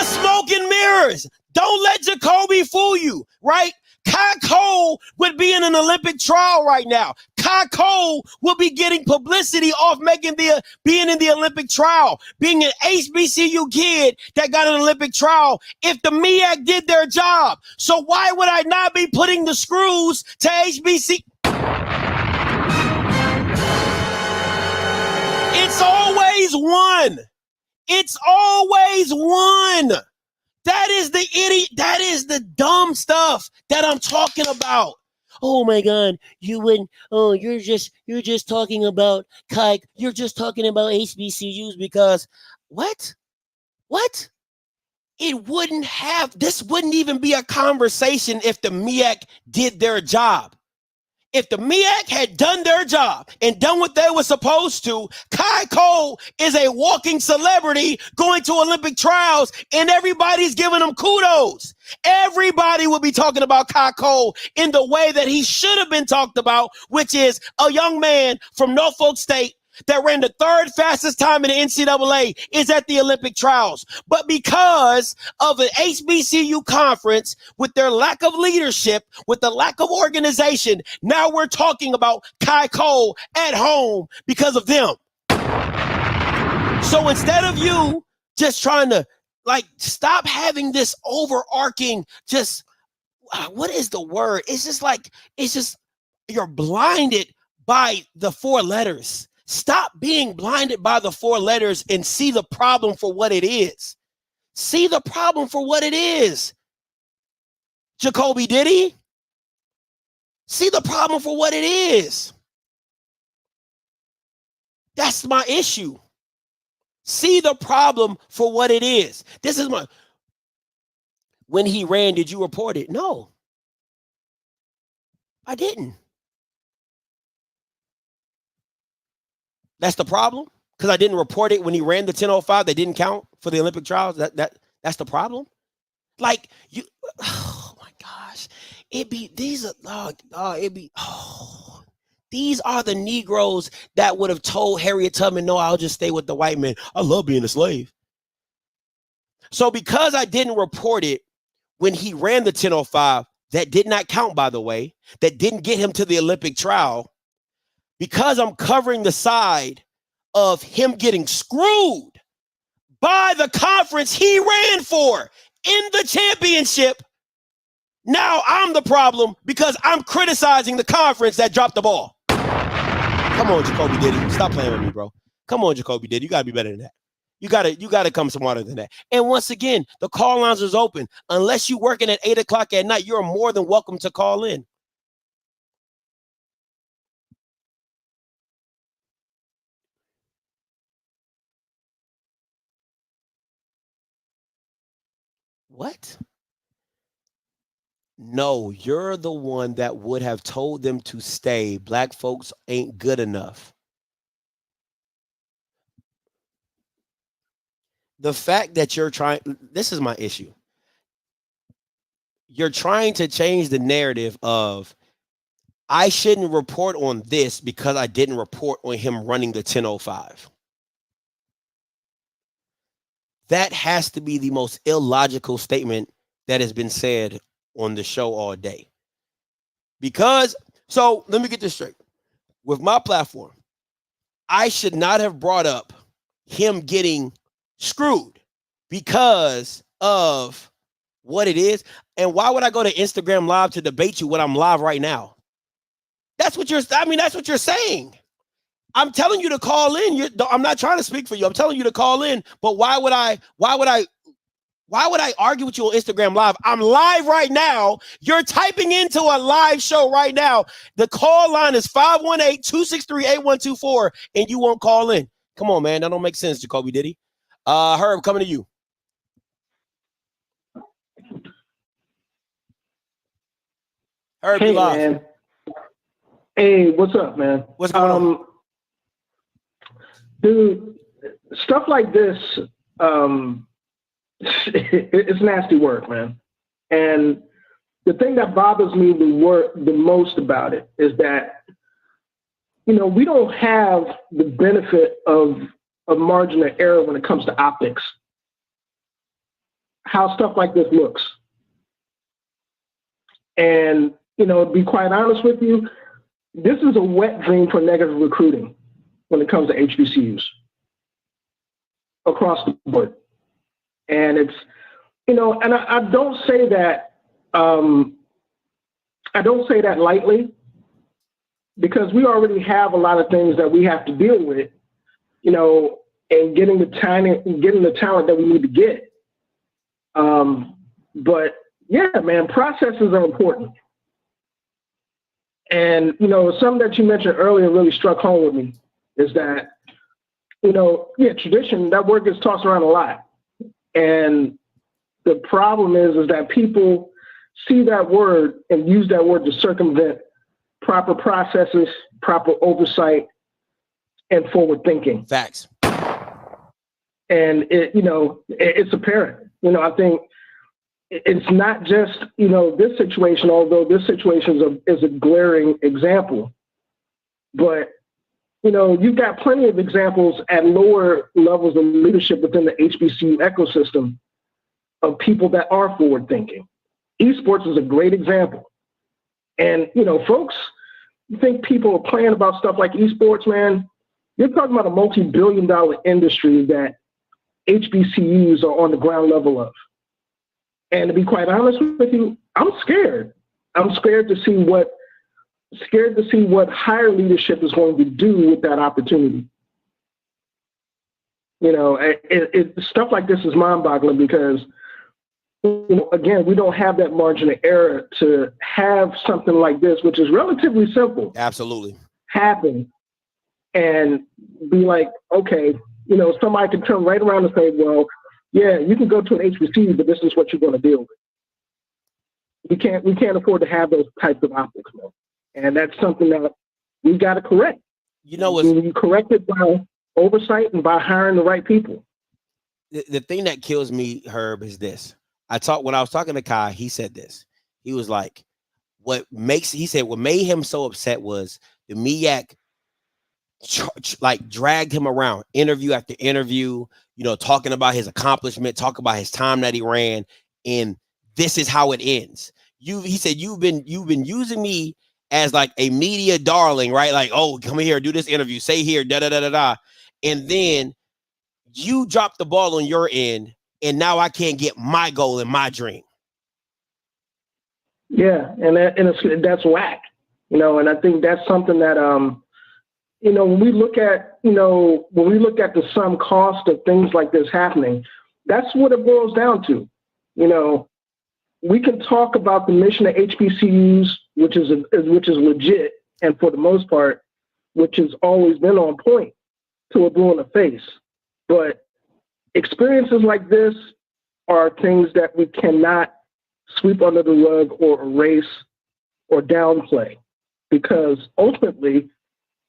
Smoke and mirrors. Don't let Jacoby fool you, right? Kai Cole would be in an Olympic trial right now. Kai Cole will be getting publicity off being in the Olympic trial, being an HBCU kid that got an Olympic trial if the Meac did their job. So why would I not be putting the screws to HBC? It's always one. It's always one. That is the idiot. That is the dumb stuff that I'm talking about. Oh my God, you wouldn't. Oh, you're just talking about Kai. You're just talking about HBCUs because what? What? It wouldn't have. This wouldn't even be a conversation if the Meac did their job. If the Meac had done their job and done what they were supposed to, Kai Cole is a walking celebrity going to Olympic trials and everybody's giving him kudos. Everybody will be talking about Kai Cole in the way that he should have been talked about, which is a young man from Norfolk State that ran the third fastest time in the NCAA is at the Olympic trials. But because of an HBCU conference, with their lack of leadership, with the lack of organization, now we're talking about Kai Cole at home because of them. So instead of you just trying to stop having this overarching, what is the word? It's just you're blinded by the four letters. Stop being blinded by the four letters and see the problem for what it is. See the problem for what it is. Jacoby, did he? See the problem for what it is. That's my issue. See the problem for what it is. This is when he ran, did you report it? No, I didn't. That's the problem? Because I didn't report it when he ran the 10:05 that didn't count for the Olympic trials? That's the problem? Oh my gosh. These are the Negroes that would have told Harriet Tubman, no, I'll just stay with the white man. I love being a slave. So because I didn't report it when he ran the 10:05, that did not count, by the way, that didn't get him to the Olympic trial, because I'm covering the side of him getting screwed by the conference he ran for in the championship, now I'm the problem because I'm criticizing the conference that dropped the ball. Come on, Jacoby Diddy. Stop playing with me, bro. Come on, Jacoby Diddy. You got to be better than that. You gotta come smarter than that. And once again, the call lines is open. Unless you're working at 8 o'clock at night, you're more than welcome to call in. What? No, you're the one that would have told them to stay. Black folks ain't good enough. The fact that you're trying, this is my issue. You're trying to change the narrative of, I shouldn't report on this because I didn't report on him running the 10:05. That has to be the most illogical statement that has been said on the show all day. Because, so let me get this straight. With my platform, I should not have brought up him getting screwed because of what it is. And why would I go to Instagram Live to debate you when I'm live right now? That's what you're saying. I'm telling you to call in. I'm not trying to speak for you. I'm telling you to call in. But why would I argue with you on Instagram Live? I'm live right now. You're typing into a live show right now. The call line is 518-263-8124, and you won't call in. Come on, man. That don't make sense, Jacoby Diddy. Herb, coming to you. Herb, hey, live. man. Hey, what's up, man? What's going on? Dude, stuff like this, it's nasty work, man. And the thing that bothers me the most about it is that, we don't have the benefit of a margin of error when it comes to optics. How stuff like this looks. And, to be quite honest with you, this is a wet dream for negative recruiting when it comes to HBCUs across the board. And it's, and I don't say that, lightly, because we already have a lot of things that we have to deal with, and getting the talent that we need to get. But yeah, man, processes are important. And, something that you mentioned earlier really struck home with me is that, tradition, that word gets tossed around a lot. And the problem is that people see that word and use that word to circumvent proper processes, proper oversight, and forward thinking. Facts. And it's apparent. I think it's not just, this situation, although this situation is a glaring example. But, you've got plenty of examples at lower levels of leadership within the HBCU ecosystem of people that are forward thinking. Esports is a great example. And, folks think people are playing about stuff like esports, man. You're talking about a multi-billion-dollar industry that HBCUs are on the ground level of. And to be quite honest with you, I'm scared. I'm scared to see what higher leadership is going to do with that opportunity. Stuff like this is mind-boggling because, again, we don't have that margin of error to have something like this, which is relatively simple. Absolutely. Happen and be like, okay, somebody can turn right around and say, well, yeah, you can go to an HBCU, but this is what you're going to deal with. We can't afford to have those types of optics, man. And that's something that we've got to correct. You correct it by oversight and by hiring the right people. The thing that kills me, Herb, is this. When I was talking to Kai, he said this. He was like, what made him so upset was the Meac dragged him around interview after interview, talking about his accomplishment, talking about his time that he ran, and this is how it ends. He said, you've been using me as like a media darling, right? Like, oh, come here, do this interview, say here, da-da-da-da-da. And then you drop the ball on your end, and now I can't get my goal and my dream. Yeah, and that's whack, and I think that's something that, when we look at the sum cost of things like this happening, that's what it boils down to. We can talk about the mission of HBCUs, which is legit, and for the most part, which has always been on point to a blue in the face. But experiences like this are things that we cannot sweep under the rug or erase or downplay, because ultimately,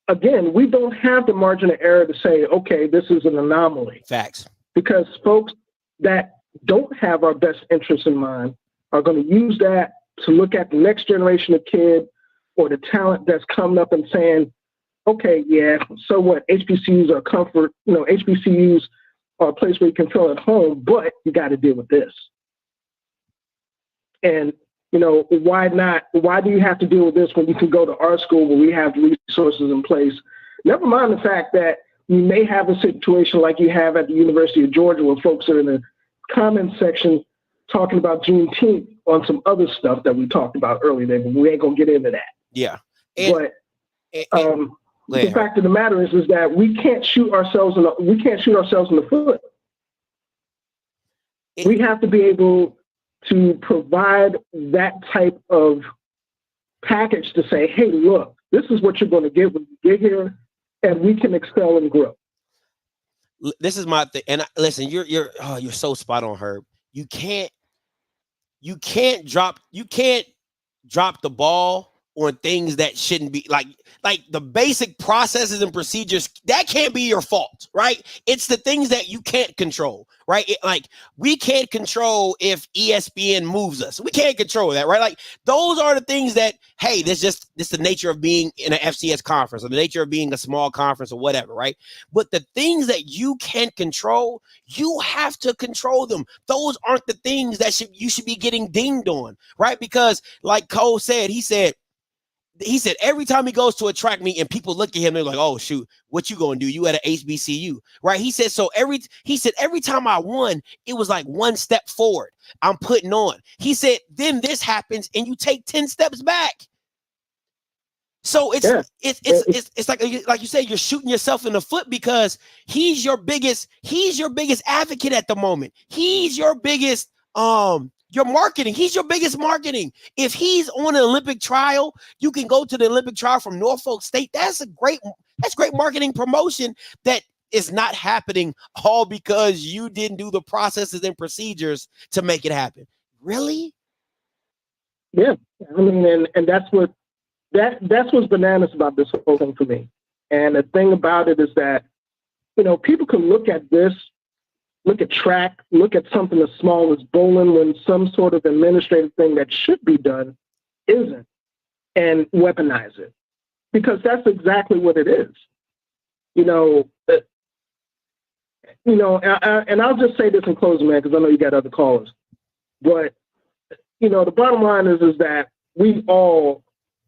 again, we don't have the margin of error to say, okay, this is an anomaly. Facts. Because folks that don't have our best interests in mind are going to use that to look at the next generation of kid or the talent that's coming up and saying, okay, yeah, so what? HBCUs are comfort, HBCUs are a place where you can feel at home, but you got to deal with this. And, why not? Why do you have to deal with this when you can go to our school where we have the resources in place? Never mind the fact that, you may have a situation like you have at the University of Georgia where folks are in the comment section talking about Juneteenth on some other stuff that we talked about earlier, but we ain't gonna get into that. Yeah. But the fact of the matter is that we can't shoot ourselves in the foot. We have to be able to provide that type of package to say, hey, look, this is what you're going to get when you get here, and we can excel and grow. This is my thing, and listen, you're so spot on, Herb. You can't drop the ball on things that shouldn't be, like the basic processes and procedures. That can't be your fault, right? It's the things that you can't control, right? Like we can't control if ESPN moves us. We can't control that, right? Like those are the things that, hey, this the nature of being in an FCS conference or the nature of being a small conference or whatever, right? But the things that you can't control, you have to control them. Those aren't the things that you should be getting dinged on, right? Because like Cole said, he said every time he goes to a track meet and people look at him, they're like, oh shoot, what you gonna do? You at an HBCU, right? He said every time I won, it was like one step forward I'm putting on. He said, then this happens and you take 10 steps back. So it's like you say, you're shooting yourself in the foot because he's your biggest advocate at the moment. He's your biggest your marketing. He's your biggest marketing. If he's on an Olympic trial, you can go to the Olympic trial from Norfolk State. That's great marketing promotion that is not happening all because you didn't do the processes and procedures to make it happen. Really? Yeah. I mean, and that's what's bananas about this whole thing for me. And the thing about it is that, people can look at this, look at track, look at something as small as bowling when some sort of administrative thing that should be done isn't, and weaponize it. Because that's exactly what it is. And I'll just say this in closing, man, because I know you got other callers. But, the bottom line is that we all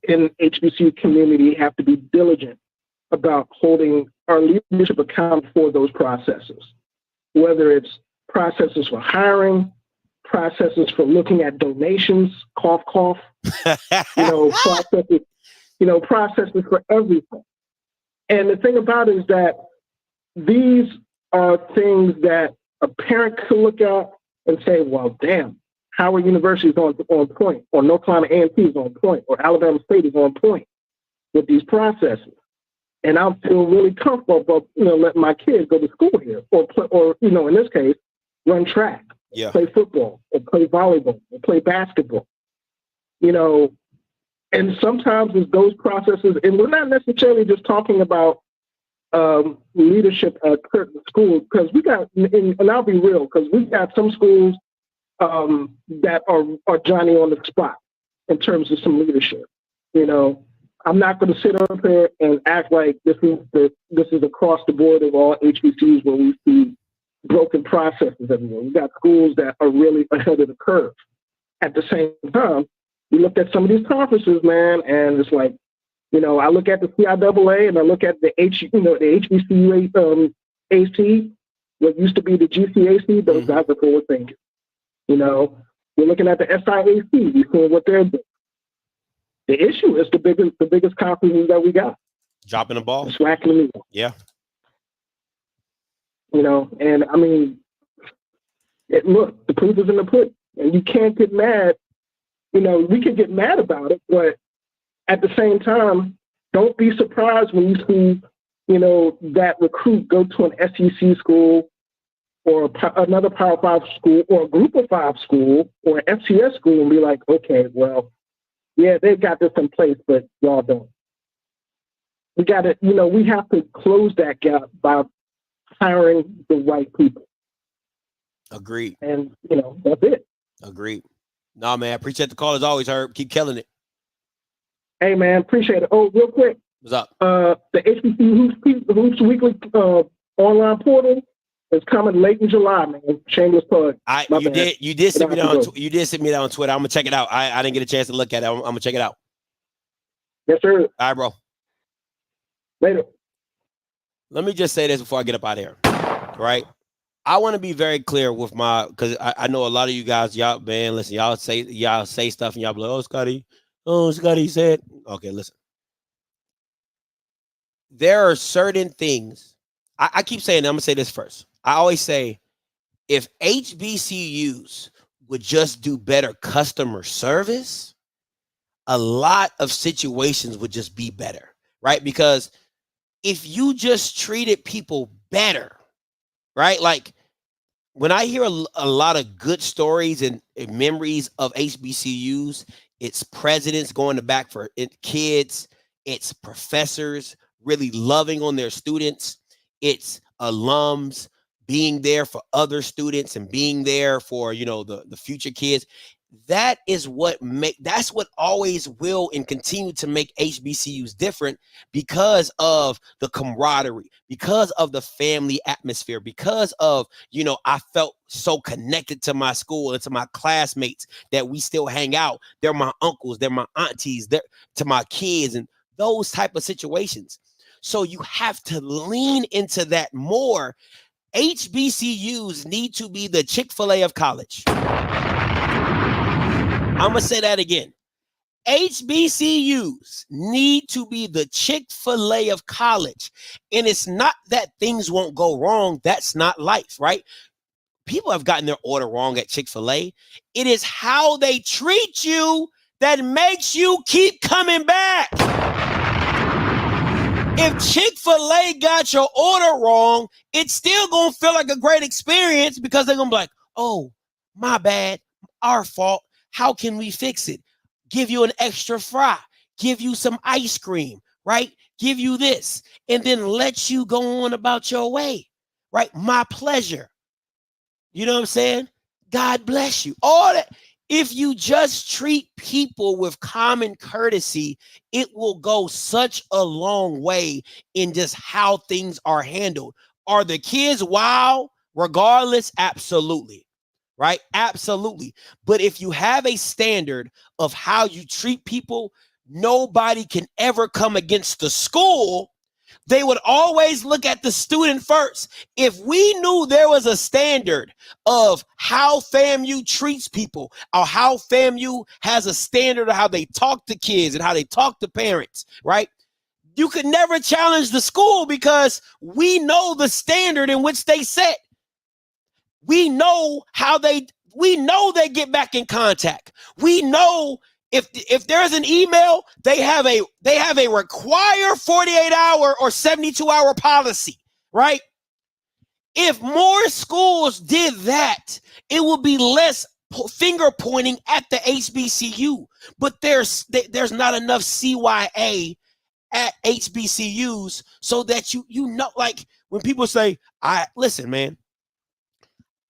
in HBCU community have to be diligent about holding our leadership accountable for those processes. Whether it's processes for hiring, processes for looking at donations, cough, cough, processes for everything. And the thing about it is that these are things that a parent could look at and say, well, damn, Howard University is on point, or North Carolina A&T is on point, or Alabama State is on point with these processes. And I feel really comfortable about, letting my kids go to school here or in this case, run track, play football or play volleyball or play basketball, and sometimes it's those processes. And we're not necessarily just talking about leadership at certain schools, because we got, and I'll be real, because we've got some schools that are Johnny on the spot in terms of some leadership, I'm not going to sit up here and act like this is across the board of all HBCUs where we see broken processes everywhere. We've got schools that are really ahead of the curve. At the same time, we looked at some of these conferences, man, and it's like, I look at the CIAA and I look at the HBCU AC, what used to be the GCAC. Those guys are forward thinking. We're looking at the SIAC, we're seeing what they're doing. The issue is the biggest conferences that we got. Dropping the ball. Swacking the Yeah. And I mean, look, the proof is in the pudding. And you can't get mad. We can get mad about it, but at the same time, don't be surprised when you see, that recruit go to an SEC school or another Power 5 school or a Group of 5 school or an FCS school and be like, okay, well, yeah, they got this in place, but y'all don't. We got to, we have to close that gap by hiring the right people. Agreed. And, that's it. Agreed. No, man, appreciate the call as always, Herb. Keep killing it. Hey, man, appreciate it. Oh, real quick. What's up? The HBCU Hoops Weekly online portal is coming late in July, man. Shameless plug. You did send me that on Twitter. I'm gonna check it out. I didn't get a chance to look at it. I'm gonna check it out. Yes, sir. All right, bro. Later. let me just say this before I get up out of here. Right? I want to be very clear with because I know a lot of you guys, y'all, man, listen, y'all say stuff and y'all be like, Scotty said, okay, listen. There are certain things. I keep saying, I'm going to say this first. I always say, if HBCUs would just do better customer service, a lot of situations would just be better, right? Because if you just treated people better, right? Like when I hear a lot of good stories and memories of HBCUs, it's presidents going to back for kids, it's professors really loving on their students, it's alums being there for other students and being there for, the future kids. That is that's what always will and continue to make HBCUs different, because of the camaraderie, because of the family atmosphere, because of, I felt so connected to my school and to my classmates that we still hang out. They're my uncles, they're my aunties, they're to my kids, and those type of situations. So you have to lean into that more. HBCUs need to be the Chick-fil-A of college. I'm going to say that again. HBCUs need to be the Chick-fil-A of college. And it's not that things won't go wrong. That's not life, right? People have gotten their order wrong at Chick-fil-A. It is how they treat you that makes you keep coming back. If Chick-fil-A got your order wrong, it's still going to feel like a great experience, because they're going to be like, oh, my bad, our fault. How can we fix it? Give you an extra fry, give you some ice cream, right? Give you this, and then let you go on about your way, right? My pleasure. You know what I'm saying? God bless you. All that. If you just treat people with common courtesy, it will go such a long way in just how things are handled. Are the kids wild regardless? Absolutely. Right? Absolutely. But if you have a standard of how you treat people, nobody can ever come against the school. They would always look at the student first. If we knew there was a standard of how FAMU treats people, or how FAMU has a standard of how they talk to kids and how they talk to parents, right? You could never challenge the school, because we know the standard in which they set. We know they get back in contact. We know if there's an email, they have a require 48-hour or 72-hour policy, right? If more schools did that, it would be less finger pointing at the HBCU. But there's not enough CYA at HBCUs so that you know, like when people say, listen, man,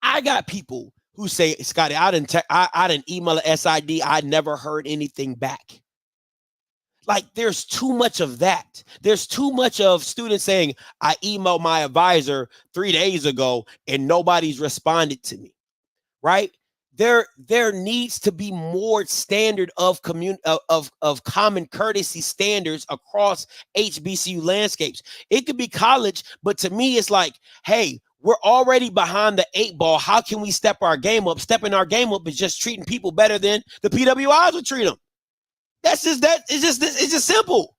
I got people who say, Scotty, I didn't email a SID. I never heard anything back. Like, there's too much of that. There's too much of students saying, I emailed my advisor 3 days ago and nobody's responded to me, right? There needs to be more standard of common courtesy standards across HBCU landscapes. It could be college, but to me, it's like, hey, we're already behind the 8 ball. How can we step our game up? Stepping our game up is just treating people better than the PWIs would treat them. That's just that. It's just simple.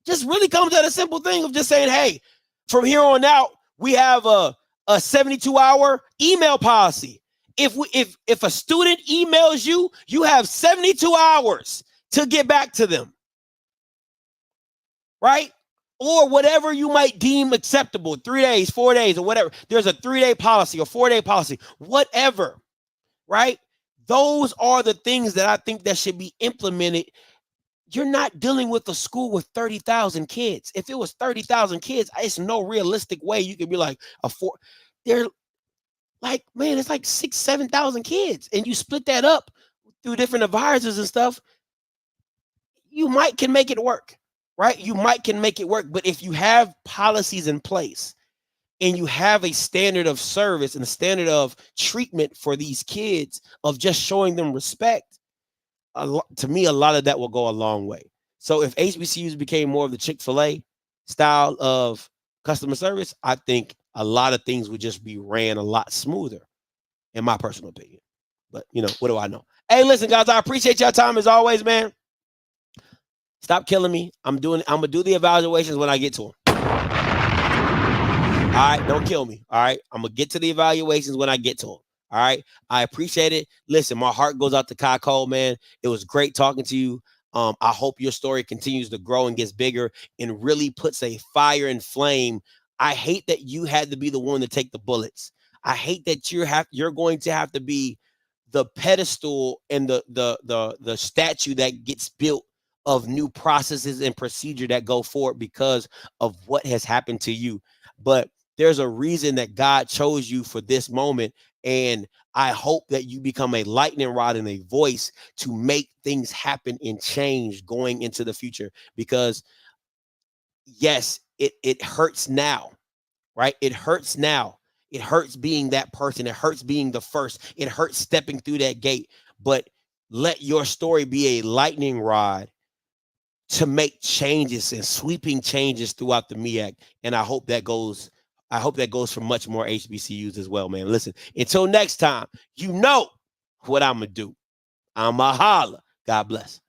Just really comes at a simple thing of just saying, hey, from here on out, we have a 72-hour email policy. If a student emails you, you have 72 hours to get back to them, right? Or whatever you might deem acceptable, 3 days, 4 days, or whatever. There's a 3-day policy or 4-day policy, whatever, right? Those are the things that I think that should be implemented. You're not dealing with a school with 30,000 kids. If it was 30,000 kids, it's no realistic way you could be like they're like, man, it's like 6,000, 7,000 kids. And you split that up through different advisors and stuff, you can make it work. Right? You can make it work. But if you have policies in place and you have a standard of service and a standard of treatment for these kids, of just showing them respect, to me, a lot of that will go a long way. So if HBCUs became more of the Chick-fil-A style of customer service, I think a lot of things would just be ran a lot smoother, in my personal opinion. But, you know, what do I know? Hey, listen, guys, I appreciate your time as always, man. Stop killing me. I'm going to do the evaluations when I get to them. All right, don't kill me. All right, I'm going to get to the evaluations when I get to them. All right, I appreciate it. Listen, my heart goes out to Kai Cole, man. It was great talking to you. I hope your story continues to grow and gets bigger and really puts a fire and flame. I hate that you had to be the one to take the bullets. I hate that you're going to have to be the pedestal and the statue that gets built of new processes and procedure that go forward because of what has happened to you. But there's a reason that God chose you for this moment. And I hope that you become a lightning rod and a voice to make things happen and change going into the future. Because yes, it hurts now, right? It hurts now. It hurts being that person. It hurts being the first. It hurts stepping through that gate. But let your story be a lightning rod to make changes and sweeping changes throughout the Meac. And I hope that goes for much more HBCUs as well, man. Listen, until next time, you know what I'm going to do. I'm a holla. God bless.